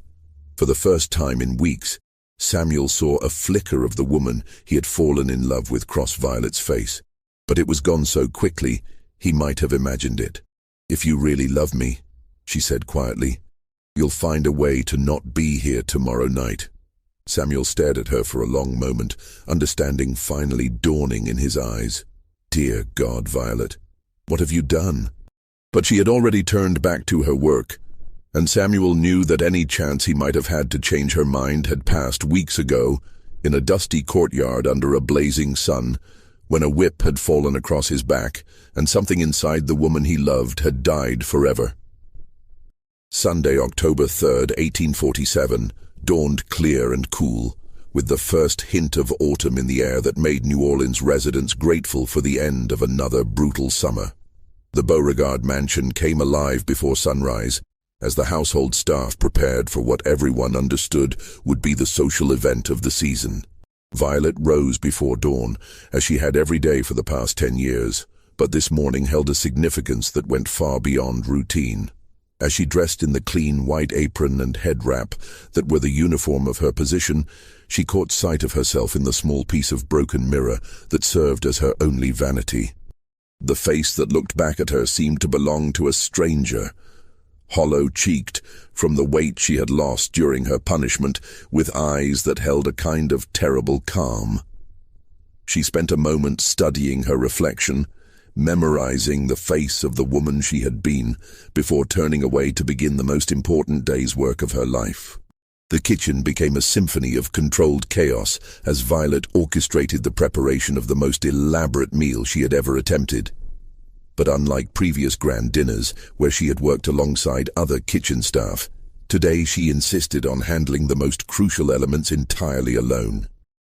For the first time in weeks, Samuel saw a flicker of the woman he had fallen in love with cross Violet's face. But it was gone so quickly, he might have imagined it. If you really love me, she said quietly, you'll find a way to not be here tomorrow night. Samuel stared at her for a long moment, understanding finally dawning in his eyes. Dear God, Violet, what have you done? But she had already turned back to her work, and Samuel knew that any chance he might have had to change her mind had passed weeks ago, in a dusty courtyard under a blazing sun, when a whip had fallen across his back, and something inside the woman he loved had died forever. Sunday, October 3rd, 1847, dawned clear and cool, with the first hint of autumn in the air that made New Orleans residents grateful for the end of another brutal summer. The Beauregard mansion came alive before sunrise, as the household staff prepared for what everyone understood would be the social event of the season. Violet rose before dawn, as she had every day for the past 10 years, but this morning held a significance that went far beyond routine. As she dressed in the clean white apron and head wrap that were the uniform of her position, she caught sight of herself in the small piece of broken mirror that served as her only vanity. The face that looked back at her seemed to belong to a stranger, hollow-cheeked from the weight she had lost during her punishment, with eyes that held a kind of terrible calm. She spent a moment studying her reflection, memorizing the face of the woman she had been, before turning away to begin the most important day's work of her life. The kitchen became a symphony of controlled chaos as Violet orchestrated the preparation of the most elaborate meal she had ever attempted. But unlike previous grand dinners, where she had worked alongside other kitchen staff, today she insisted on handling the most crucial elements entirely alone.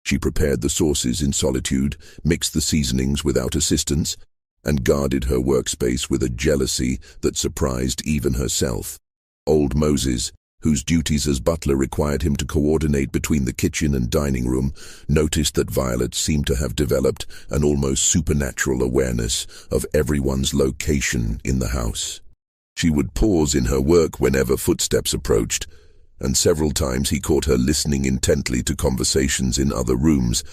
She prepared the sauces in solitude, mixed the seasonings without assistance, and guarded her workspace with a jealousy that surprised even herself. Old Moses, whose duties as butler required him to coordinate between the kitchen and dining room, noticed that Violet seemed to have developed an almost supernatural awareness of everyone's location in the house. She would pause in her work whenever footsteps approached, and several times he caught her listening intently to conversations in other rooms,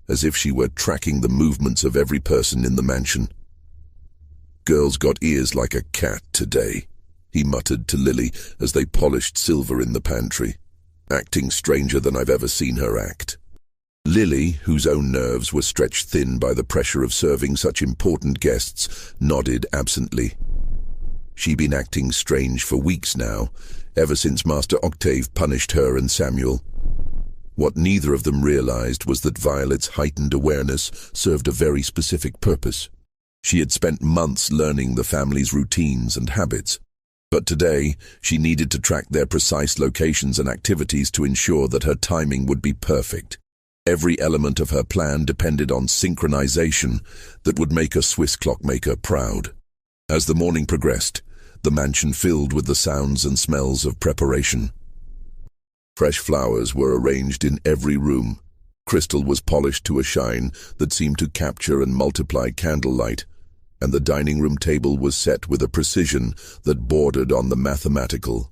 as if she were tracking the movements of every person in the mansion. Girl's got ears like a cat today, he muttered to Lily as they polished silver in the pantry, acting stranger than I've ever seen her act. Lily, whose own nerves were stretched thin by the pressure of serving such important guests, nodded absently. She'd been acting strange for weeks now, ever since Master Octave punished her and Samuel. What neither of them realized was that Violet's heightened awareness served a very specific purpose. She had spent months learning the family's routines and habits, but today she needed to track their precise locations and activities to ensure that her timing would be perfect. Every element of her plan depended on synchronization that would make a Swiss clockmaker proud. As the morning progressed, the mansion filled with the sounds and smells of preparation. Fresh flowers were arranged in every room. Crystal was polished to a shine that seemed to capture and multiply candlelight, and the dining room table was set with a precision that bordered on the mathematical.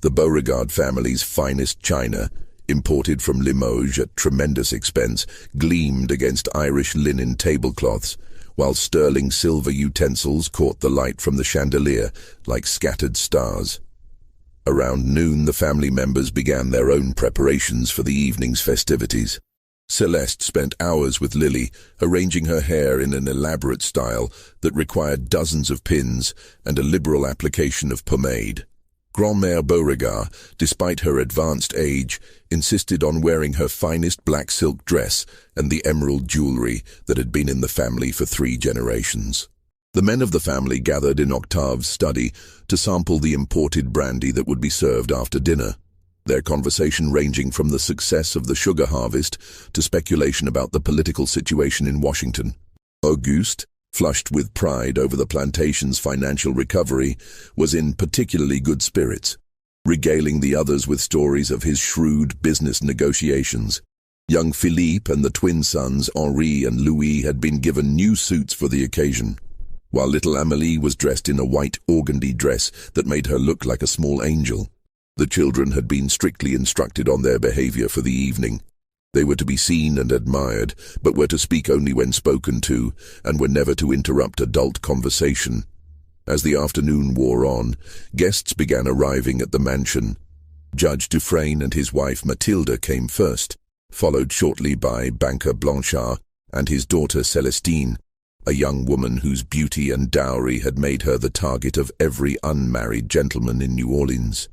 The Beauregard family's finest china, imported from Limoges at tremendous expense, gleamed against Irish linen tablecloths, while sterling silver utensils caught the light from the chandelier like scattered stars. Around noon, the family members began their own preparations for the evening's festivities. Celeste spent hours with Lily, arranging her hair in an elaborate style that required dozens of pins and a liberal application of pomade. Grand-mère Beauregard, despite her advanced age, insisted on wearing her finest black silk dress and the emerald jewelry that had been in the family for 3 generations. The men of the family gathered in Octave's study to sample the imported brandy that would be served after dinner, their conversation ranging from the success of the sugar harvest to speculation about the political situation in Washington. Auguste, flushed with pride over the plantation's financial recovery, was in particularly good spirits, regaling the others with stories of his shrewd business negotiations. Young Philippe and the twin sons Henri and Louis had been given new suits for the occasion, while little Amélie was dressed in a white organdy dress that made her look like a small angel. The children had been strictly instructed on their behavior for the evening. They were to be seen and admired, but were to speak only when spoken to, and were never to interrupt adult conversation. As the afternoon wore on, guests began arriving at the mansion. Judge Dufresne and his wife Mathilde came first, followed shortly by banker Blanchard and his daughter Celestine, a young woman whose beauty and dowry had made her the target of every unmarried gentleman in New Orleans.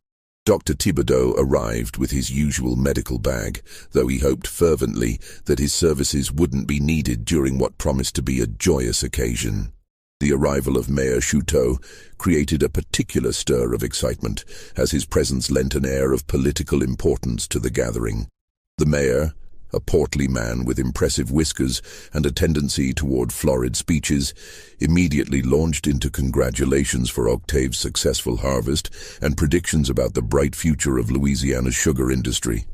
Dr. Thibodeau arrived with his usual medical bag, though he hoped fervently that his services wouldn't be needed during what promised to be a joyous occasion. The arrival of Mayor Chouteau created a particular stir of excitement, as his presence lent an air of political importance to the gathering. The mayor, a portly man with impressive whiskers and a tendency toward florid speeches, immediately launched into congratulations for Octave's successful harvest and predictions about the bright future of Louisiana's sugar industry.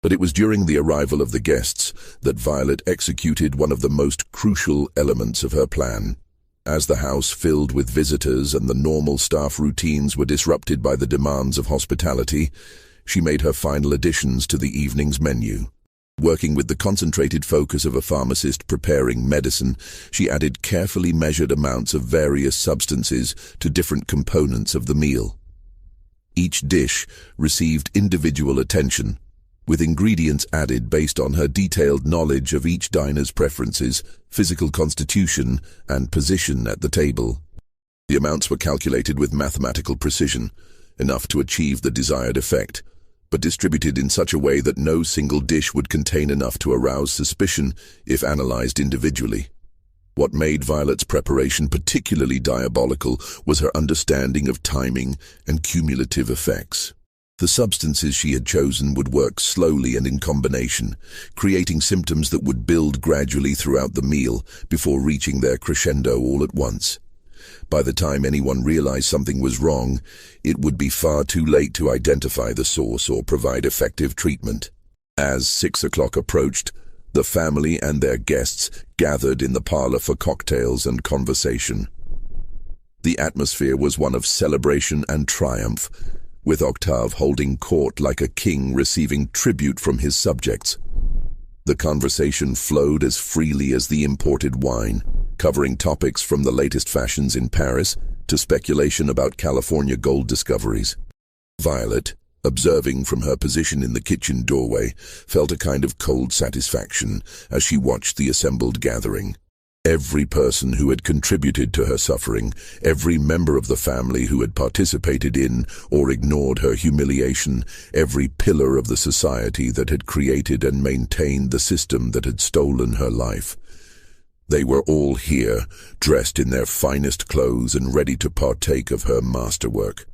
But it was during the arrival of the guests that Violet executed one of the most crucial elements of her plan. As the house filled with visitors and the normal staff routines were disrupted by the demands of hospitality, she made her final additions to the evening's menu. Working with the concentrated focus of a pharmacist preparing medicine, she added carefully measured amounts of various substances to different components of the meal. Each dish received individual attention, with ingredients added based on her detailed knowledge of each diner's preferences, physical constitution, and position at the table. The amounts were calculated with mathematical precision, enough to achieve the desired effect, but distributed in such a way that no single dish would contain enough to arouse suspicion if analyzed individually. What made Violet's preparation particularly diabolical was her understanding of timing and cumulative effects. The substances she had chosen would work slowly and in combination, creating symptoms that would build gradually throughout the meal before reaching their crescendo all at once. By the time anyone realized something was wrong, it would be far too late to identify the source or provide effective treatment. As 6 o'clock approached, the family and their guests gathered in the parlor for cocktails and conversation. The atmosphere was one of celebration and triumph, with Octave holding court like a king receiving tribute from his subjects. The conversation flowed as freely as the imported wine, covering topics from the latest fashions in Paris to speculation about California gold discoveries. Violet, observing from her position in the kitchen doorway, felt a kind of cold satisfaction as she watched the assembled gathering. Every person who had contributed to her suffering, every member of the family who had participated in or ignored her humiliation, every pillar of the society that had created and maintained the system that had stolen her life. They were all here, dressed in their finest clothes and ready to partake of her masterwork.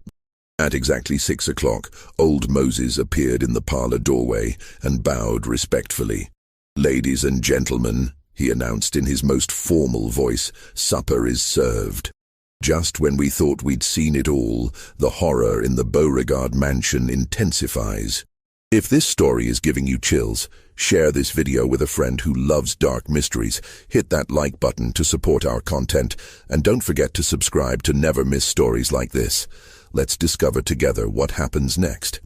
At exactly 6 o'clock, old Moses appeared in the parlor doorway and bowed respectfully. "Ladies and gentlemen," he announced in his most formal voice, "supper is served." Just when we thought we'd seen it all, the horror in the Beauregard mansion intensifies. If this story is giving you chills, share this video with a friend who loves dark mysteries, hit that like button to support our content, and don't forget to subscribe to never miss stories like this. Let's discover together what happens next.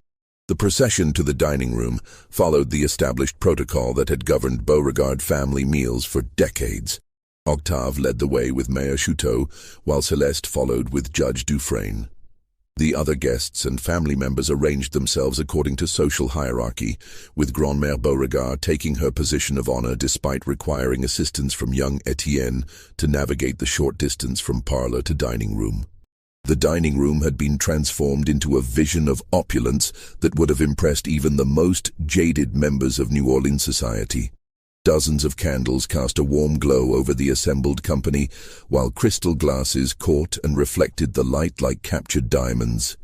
The procession to the dining room followed the established protocol that had governed Beauregard family meals for decades. Octave led the way with Mayor Chouteau, while Celeste followed with Judge Dufresne. The other guests and family members arranged themselves according to social hierarchy, with Grand-mère Beauregard taking her position of honor despite requiring assistance from young Etienne to navigate the short distance from parlor to dining room. The dining room had been transformed into a vision of opulence that would have impressed even the most jaded members of New Orleans society. Dozens of candles cast a warm glow over the assembled company, while crystal glasses caught and reflected the light like captured diamonds.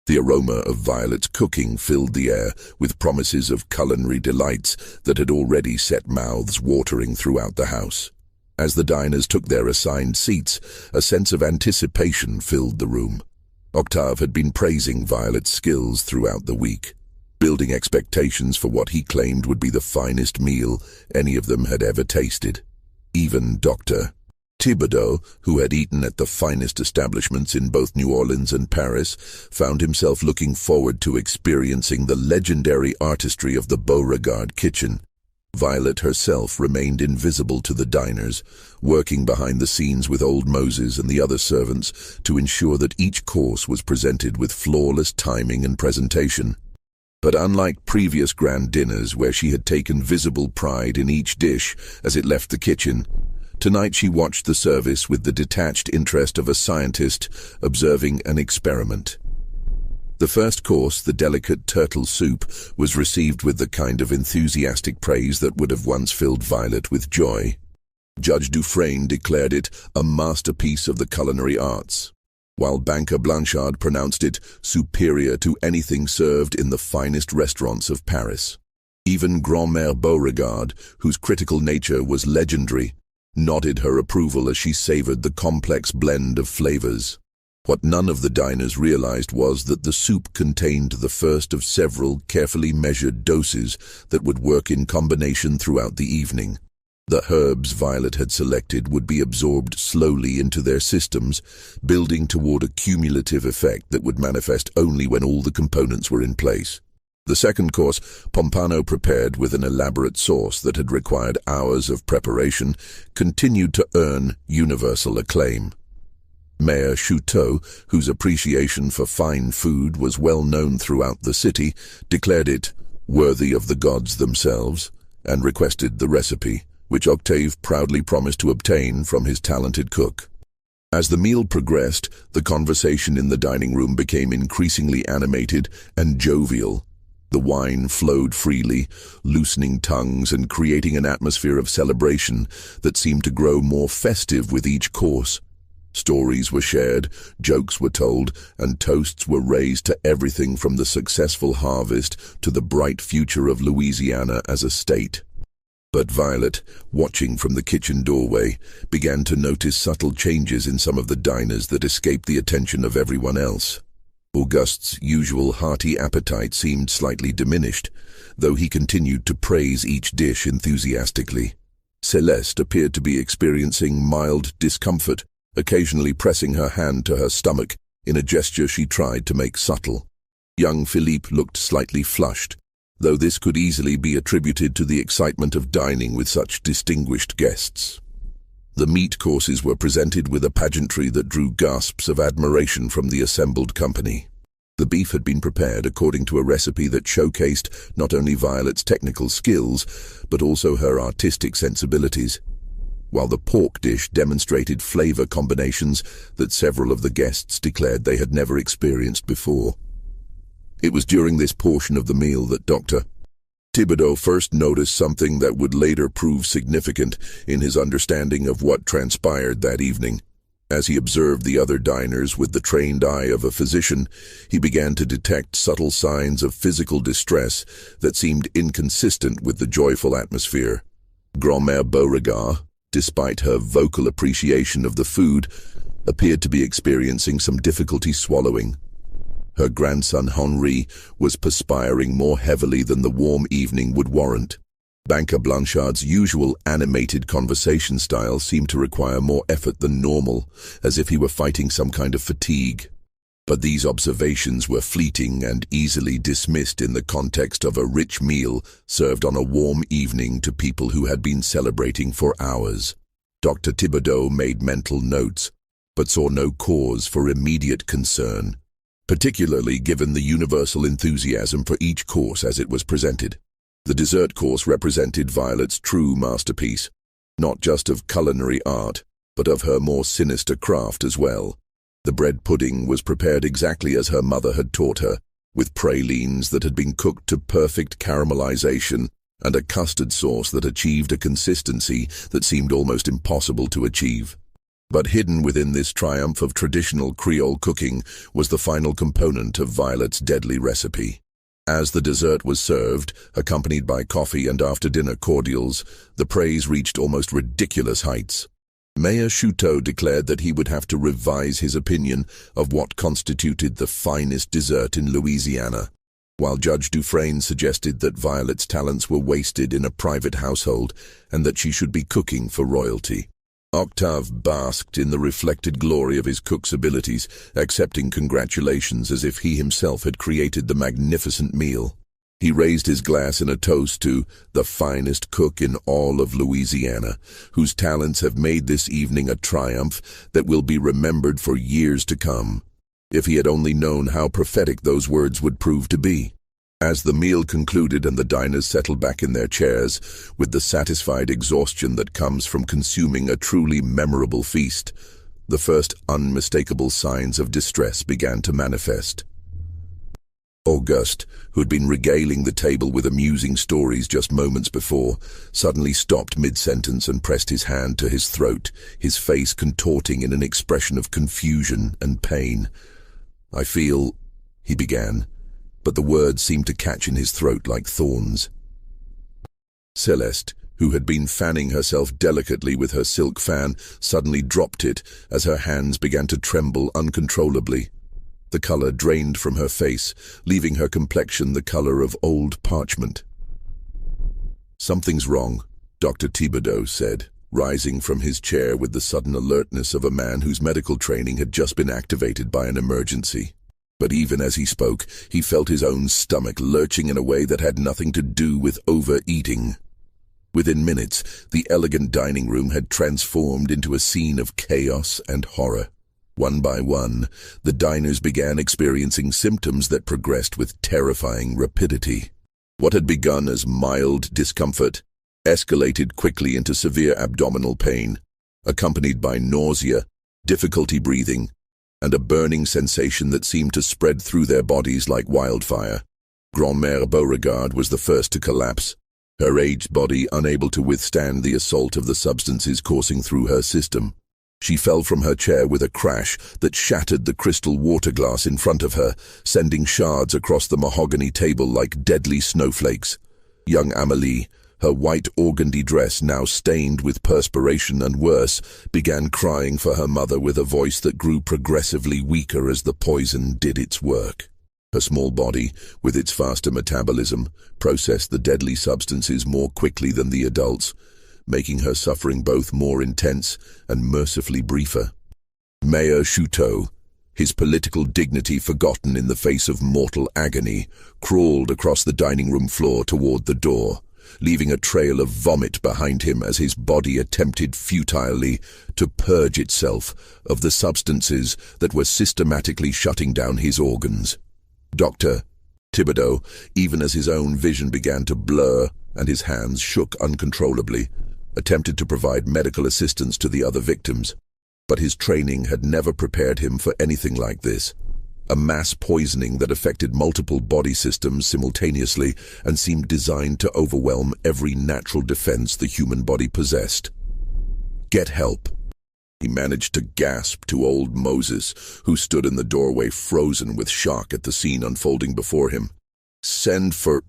The aroma of Violet's cooking filled the air with promises of culinary delights that had already set mouths watering throughout the house. As the diners took their assigned seats, a sense of anticipation filled the room. Octave had been praising Violet's skills throughout the week, building expectations for what he claimed would be the finest meal any of them had ever tasted. Even Dr. Thibodeau, who had eaten at the finest establishments in both New Orleans and Paris, found himself looking forward to experiencing the legendary artistry of the Beauregard kitchen. Violet herself remained invisible to the diners, working behind the scenes with old Moses and the other servants to ensure that each course was presented with flawless timing and presentation. But unlike previous grand dinners where she had taken visible pride in each dish as it left the kitchen, tonight she watched the service with the detached interest of a scientist observing an experiment. The first course, the delicate turtle soup, was received with the kind of enthusiastic praise that would have once filled Violet with joy. Judge Dufresne declared it a masterpiece of the culinary arts, while banker Blanchard pronounced it superior to anything served in the finest restaurants of Paris. Even Grand-Mère Beauregard, whose critical nature was legendary, nodded her approval as she savored the complex blend of flavors. What none of the diners realized was that the soup contained the first of several carefully measured doses that would work in combination throughout the evening. The herbs Violet had selected would be absorbed slowly into their systems, building toward a cumulative effect that would manifest only when all the components were in place. The second course, Pompano, prepared with an elaborate sauce that had required hours of preparation, continued to earn universal acclaim. Mayor Chouteau, whose appreciation for fine food was well known throughout the city, declared it worthy of the gods themselves and requested the recipe, which Octave proudly promised to obtain from his talented cook. As the meal progressed, the conversation in the dining room became increasingly animated and jovial. The wine flowed freely, loosening tongues and creating an atmosphere of celebration that seemed to grow more festive with each course. Stories were shared, jokes were told, and toasts were raised to everything from the successful harvest to the bright future of Louisiana as a state. But Violet, watching from the kitchen doorway, began to notice subtle changes in some of the diners that escaped the attention of everyone else. Auguste's usual hearty appetite seemed slightly diminished, though he continued to praise each dish enthusiastically. Celeste appeared to be experiencing mild discomfort, occasionally pressing her hand to her stomach in a gesture she tried to make subtle. Young Philippe looked slightly flushed, though this could easily be attributed to the excitement of dining with such distinguished guests. The meat courses were presented with a pageantry that drew gasps of admiration from the assembled company. The beef had been prepared according to a recipe that showcased not only Violet's technical skills, but also her artistic sensibilities, while the pork dish demonstrated flavor combinations that several of the guests declared they had never experienced before. It was during this portion of the meal that Dr. Thibodeau first noticed something that would later prove significant in his understanding of what transpired that evening. As he observed the other diners with the trained eye of a physician, he began to detect subtle signs of physical distress that seemed inconsistent with the joyful atmosphere. Grand-Mère Beauregard, despite her vocal appreciation of the food, appeared to be experiencing some difficulty swallowing. Her grandson Henri was perspiring more heavily than the warm evening would warrant. Banker Blanchard's usual animated conversation style seemed to require more effort than normal, as if he were fighting some kind of fatigue. But these observations were fleeting and easily dismissed in the context of a rich meal served on a warm evening to people who had been celebrating for hours. Dr. Thibodeau made mental notes, but saw no cause for immediate concern, particularly given the universal enthusiasm for each course as it was presented. The dessert course represented Violet's true masterpiece, not just of culinary art, but of her more sinister craft as well. The bread pudding was prepared exactly as her mother had taught her, with pralines that had been cooked to perfect caramelization and a custard sauce that achieved a consistency that seemed almost impossible to achieve. But hidden within this triumph of traditional Creole cooking was the final component of Violet's deadly recipe. As the dessert was served, accompanied by coffee and after-dinner cordials, the praise reached almost ridiculous heights. Mayor Chouteau declared that he would have to revise his opinion of what constituted the finest dessert in Louisiana, while Judge Dufresne suggested that Violet's talents were wasted in a private household and that she should be cooking for royalty. Octave basked in the reflected glory of his cook's abilities, accepting congratulations as if he himself had created the magnificent meal. He raised his glass in a toast to the finest cook in all of Louisiana, whose talents have made this evening a triumph that will be remembered for years to come. If he had only known how prophetic those words would prove to be. As the meal concluded and the diners settled back in their chairs, with the satisfied exhaustion that comes from consuming a truly memorable feast, the first unmistakable signs of distress began to manifest. Auguste, who had been regaling the table with amusing stories just moments before, suddenly stopped mid-sentence and pressed his hand to his throat, his face contorting in an expression of confusion and pain. "I feel," he began, but the words seemed to catch in his throat like thorns. Celeste, who had been fanning herself delicately with her silk fan, suddenly dropped it as her hands began to tremble uncontrollably. The color drained from her face, leaving her complexion the color of old parchment. "Something's wrong," Dr. Thibodeau said, rising from his chair with the sudden alertness of a man whose medical training had just been activated by an emergency. But even as he spoke, he felt his own stomach lurching in a way that had nothing to do with overeating. Within minutes, the elegant dining room had transformed into a scene of chaos and horror. One by one, the diners began experiencing symptoms that progressed with terrifying rapidity. What had begun as mild discomfort escalated quickly into severe abdominal pain, accompanied by nausea, difficulty breathing, and a burning sensation that seemed to spread through their bodies like wildfire. Grand-Mère Beauregard was the first to collapse, her aged body unable to withstand the assault of the substances coursing through her system. She fell from her chair with a crash that shattered the crystal water glass in front of her, sending shards across the mahogany table like deadly snowflakes. Young Amélie, her white organdy dress now stained with perspiration and worse, began crying for her mother with a voice that grew progressively weaker as the poison did its work. Her small body, with its faster metabolism, processed the deadly substances more quickly than the adults, making her suffering both more intense and mercifully briefer. Mayor Chouteau, his political dignity forgotten in the face of mortal agony, crawled across the dining room floor toward the door, leaving a trail of vomit behind him as his body attempted futilely to purge itself of the substances that were systematically shutting down his organs. Dr. Thibodeau, even as his own vision began to blur and his hands shook uncontrollably, attempted to provide medical assistance to the other victims. But his training had never prepared him for anything like this. A mass poisoning that affected multiple body systems simultaneously and seemed designed to overwhelm every natural defense the human body possessed. "Get help," he managed to gasp to old Moses, who stood in the doorway frozen with shock at the scene unfolding before him. Send for...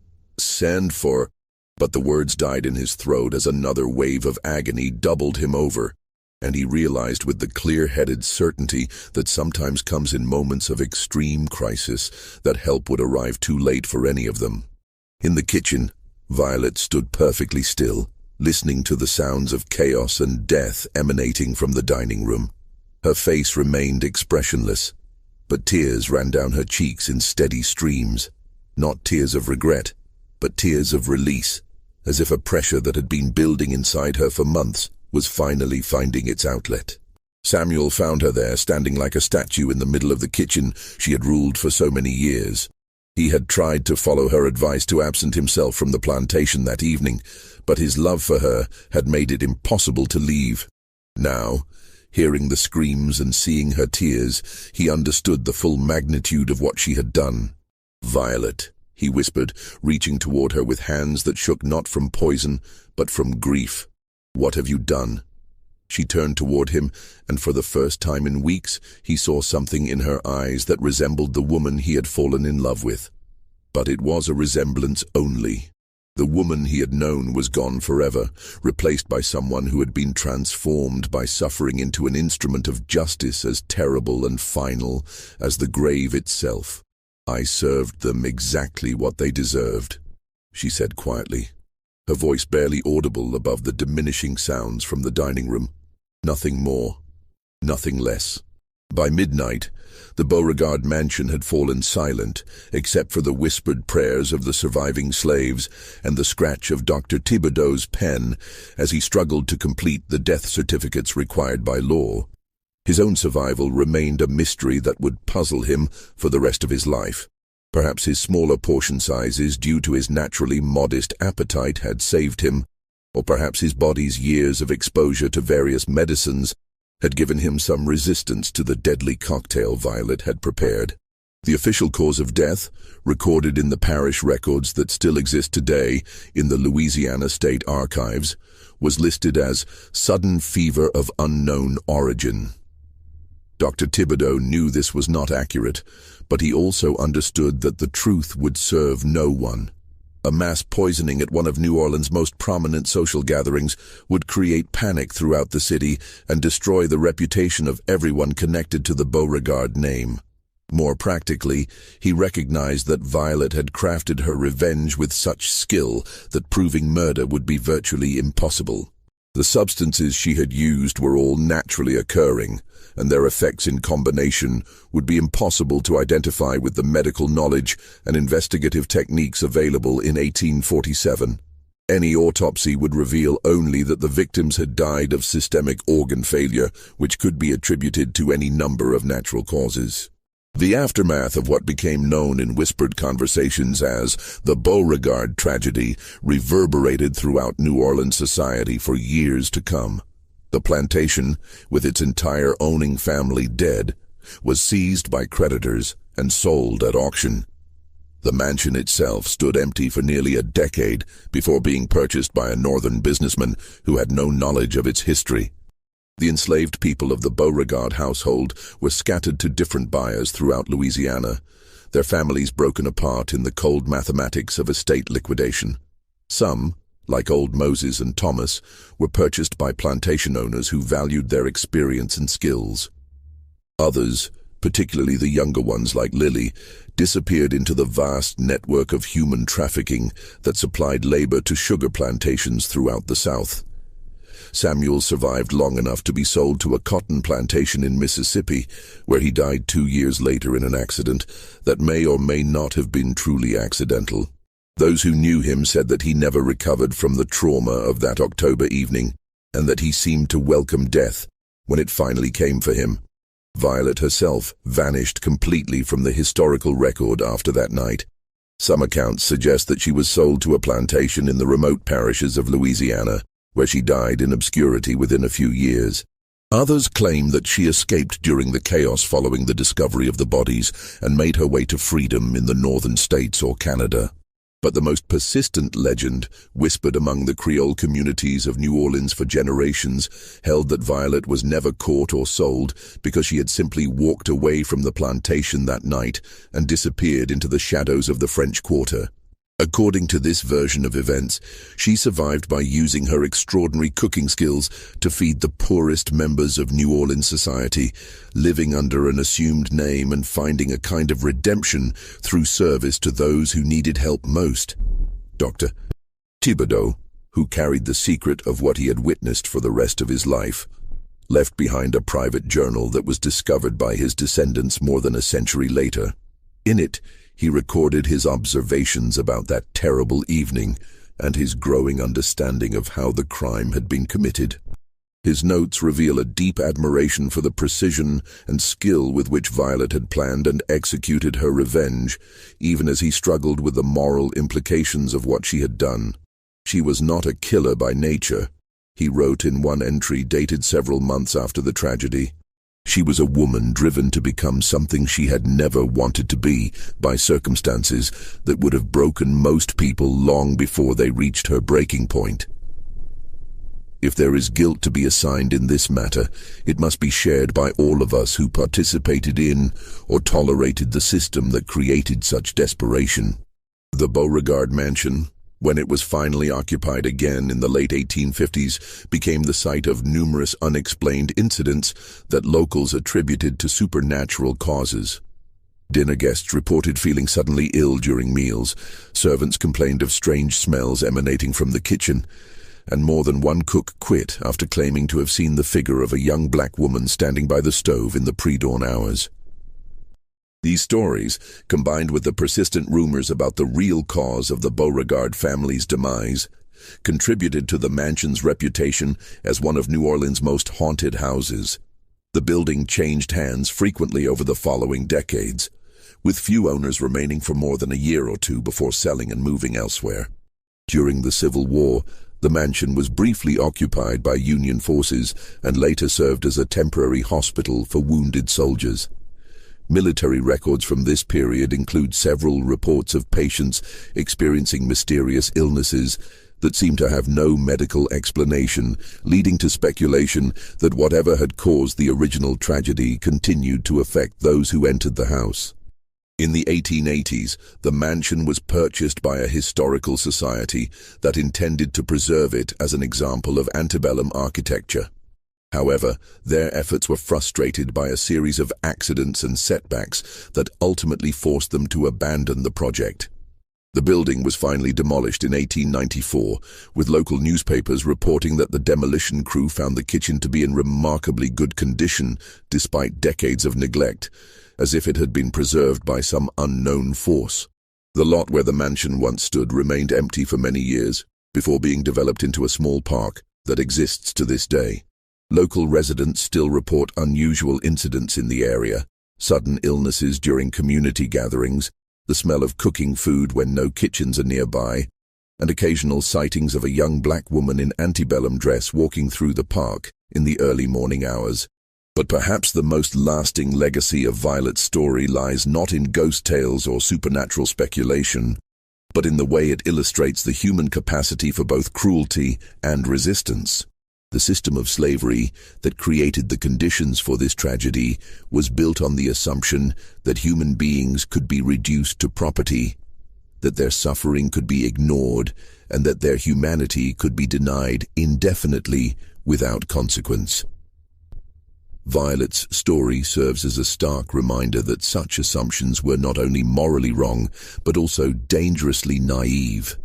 But the words died in his throat as another wave of agony doubled him over, and he realized with the clear-headed certainty that sometimes comes in moments of extreme crisis that help would arrive too late for any of them. In the kitchen, Violet stood perfectly still, listening to the sounds of chaos and death emanating from the dining room. Her face remained expressionless, but tears ran down her cheeks in steady streams, not tears of regret, but tears of release, as if a pressure that had been building inside her for months was finally finding its outlet. Samuel found her there, standing like a statue in the middle of the kitchen she had ruled for so many years. He had tried to follow her advice to absent himself from the plantation that evening, but his love for her had made it impossible to leave. Now, Hearing the screams and seeing her tears, he understood the full magnitude of what she had done. "Violet," he whispered, reaching toward her with hands that shook not from poison, but from grief. "What have you done?" She turned toward him, and for the first time in weeks, he saw something in her eyes that resembled the woman he had fallen in love with. But it was a resemblance only. The woman he had known was gone forever, replaced by someone who had been transformed by suffering into an instrument of justice as terrible and final as the grave itself. "I served them exactly what they deserved," she said quietly, her voice barely audible above the diminishing sounds from the dining room. Nothing more, nothing less. By midnight, the Beauregard mansion had fallen silent, except for the whispered prayers of the surviving slaves and the scratch of Dr. Thibodeau's pen as he struggled to complete the death certificates required by law. His own survival remained a mystery that would puzzle him for the rest of his life. Perhaps his smaller portion sizes, due to his naturally modest appetite, had saved him, or perhaps his body's years of exposure to various medicines had given him some resistance to the deadly cocktail Violet had prepared. The official cause of death, recorded in the parish records that still exist today in the Louisiana State Archives, was listed as sudden fever of unknown origin. Dr. Thibodeau knew this was not accurate, but he also understood that the truth would serve no one. A mass poisoning at one of New Orleans' most prominent social gatherings would create panic throughout the city and destroy the reputation of everyone connected to the Beauregard name. More practically, he recognized that Violet had crafted her revenge with such skill that proving murder would be virtually impossible. The substances she had used were all naturally occurring, and their effects in combination would be impossible to identify with the medical knowledge and investigative techniques available in 1847. Any autopsy would reveal only that the victims had died of systemic organ failure, which could be attributed to any number of natural causes. The aftermath of what became known in whispered conversations as the Beauregard tragedy reverberated throughout New Orleans society for years to come. The plantation, with its entire owning family dead, was seized by creditors and sold at auction. The mansion itself stood empty for nearly a decade before being purchased by a northern businessman who had no knowledge of its history. The enslaved people of the Beauregard household were scattered to different buyers throughout Louisiana, their families broken apart in the cold mathematics of estate liquidation. Some, like old Moses and Thomas, were purchased by plantation owners who valued their experience and skills. Others, particularly the younger ones like Lily, disappeared into the vast network of human trafficking that supplied labor to sugar plantations throughout the South. Samuel survived long enough to be sold to a cotton plantation in Mississippi, where he died 2 years later in an accident that may or may not have been truly accidental. Those who knew him said that he never recovered from the trauma of that October evening, and that he seemed to welcome death when it finally came for him. Violet herself vanished completely from the historical record after that night. Some accounts suggest that she was sold to a plantation in the remote parishes of Louisiana, where she died in obscurity within a few years. Others claim that she escaped during the chaos following the discovery of the bodies and made her way to freedom in the northern states or Canada. But the most persistent legend, whispered among the Creole communities of New Orleans for generations, held that Violet was never caught or sold because she had simply walked away from the plantation that night and disappeared into the shadows of the French Quarter. According to this version of events, she survived by using her extraordinary cooking skills to feed the poorest members of New Orleans society, living under an assumed name and finding a kind of redemption through service to those who needed help most. Dr. Thibodeau, who carried the secret of what he had witnessed for the rest of his life, left behind a private journal that was discovered by his descendants more than a century later. In it, he recorded his observations about that terrible evening and his growing understanding of how the crime had been committed. His notes reveal a deep admiration for the precision and skill with which Violet had planned and executed her revenge, even as he struggled with the moral implications of what she had done. She was not a killer by nature. he wrote in one entry dated several months after the tragedy. She was a woman driven to become something she had never wanted to be by circumstances that would have broken most people long before they reached her breaking point. If there is guilt to be assigned in this matter, it must be shared by all of us who participated in or tolerated the system that created such desperation. The Beauregard mansion, when it was finally occupied again in the late 1850s, became the site of numerous unexplained incidents that locals attributed to supernatural causes. Dinner guests reported feeling suddenly ill during meals, servants complained of strange smells emanating from the kitchen, and more than one cook quit after claiming to have seen the figure of a young black woman standing by the stove in the pre-dawn hours. These stories, combined with the persistent rumors about the real cause of the Beauregard family's demise, contributed to the mansion's reputation as one of New Orleans' most haunted houses. The building changed hands frequently over the following decades, with few owners remaining for more than a year or two before selling and moving elsewhere. During the Civil War, the mansion was briefly occupied by Union forces and later served as a temporary hospital for wounded soldiers. Military records from this period include several reports of patients experiencing mysterious illnesses that seem to have no medical explanation, leading to speculation that whatever had caused the original tragedy continued to affect those who entered the house. In the 1880s, the mansion was purchased by a historical society that intended to preserve it as an example of antebellum architecture. However, their efforts were frustrated by a series of accidents and setbacks that ultimately forced them to abandon the project. The building was finally demolished in 1894, with local newspapers reporting that the demolition crew found the kitchen to be in remarkably good condition despite decades of neglect, as if it had been preserved by some unknown force. The lot where the mansion once stood remained empty for many years, before being developed into a small park that exists to this day. Local residents still report unusual incidents in the area, sudden illnesses during community gatherings, the smell of cooking food when no kitchens are nearby, and occasional sightings of a young black woman in antebellum dress walking through the park in the early morning hours. But perhaps the most lasting legacy of Violet's story lies not in ghost tales or supernatural speculation, but in the way it illustrates the human capacity for both cruelty and resistance. The system of slavery that created the conditions for this tragedy was built on the assumption that human beings could be reduced to property, that their suffering could be ignored, and that their humanity could be denied indefinitely without consequence. Violet's story serves as a stark reminder that such assumptions were not only morally wrong, but also dangerously naive.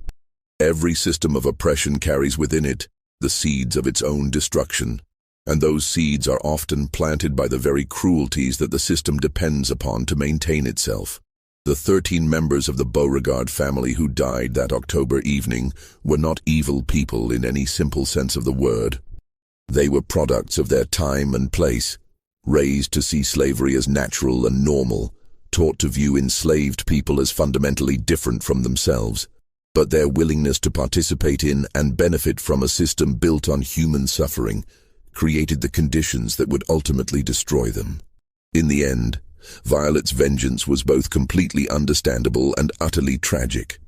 Every system of oppression carries within it the seeds of its own destruction, and those seeds are often planted by the very cruelties that the system depends upon to maintain itself. The 13 members of the Beauregard family who died that October evening were not evil people in any simple sense of the word. They were products of their time and place, raised to see slavery as natural and normal, taught to view enslaved people as fundamentally different from themselves. But their willingness to participate in and benefit from a system built on human suffering created the conditions that would ultimately destroy them. In the end, Violet's vengeance was both completely understandable and utterly tragic.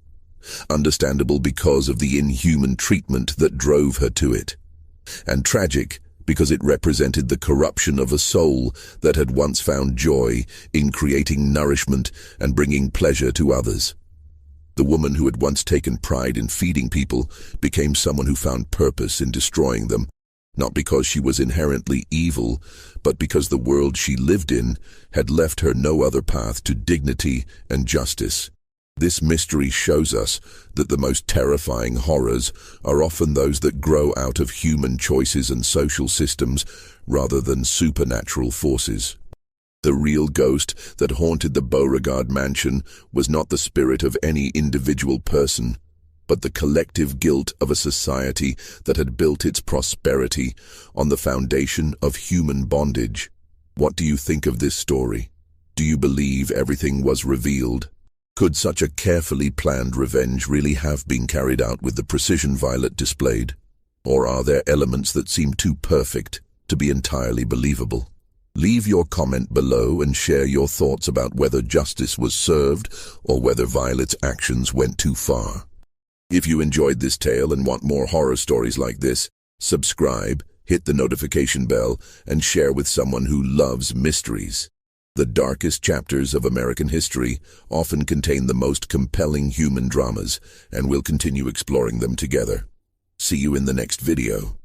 Understandable because of the inhuman treatment that drove her to it, and tragic because it represented the corruption of a soul that had once found joy in creating nourishment and bringing pleasure to others. The woman who had once taken pride in feeding people became someone who found purpose in destroying them, not because she was inherently evil, but because the world she lived in had left her no other path to dignity and justice. This mystery shows us that the most terrifying horrors are often those that grow out of human choices and social systems rather than supernatural forces. The real ghost that haunted the Beauregard mansion was not the spirit of any individual person, but the collective guilt of a society that had built its prosperity on the foundation of human bondage. What do you think of this story? Do you believe everything was revealed? Could such a carefully planned revenge really have been carried out with the precision Violet displayed? Or are there elements that seem too perfect to be entirely believable? Leave your comment below and share your thoughts about whether justice was served or whether Violet's actions went too far. If you enjoyed this tale and want more horror stories like this, subscribe, hit the notification bell, and share with someone who loves mysteries. The darkest chapters of American history often contain the most compelling human dramas, and we'll continue exploring them together. See you in the next video.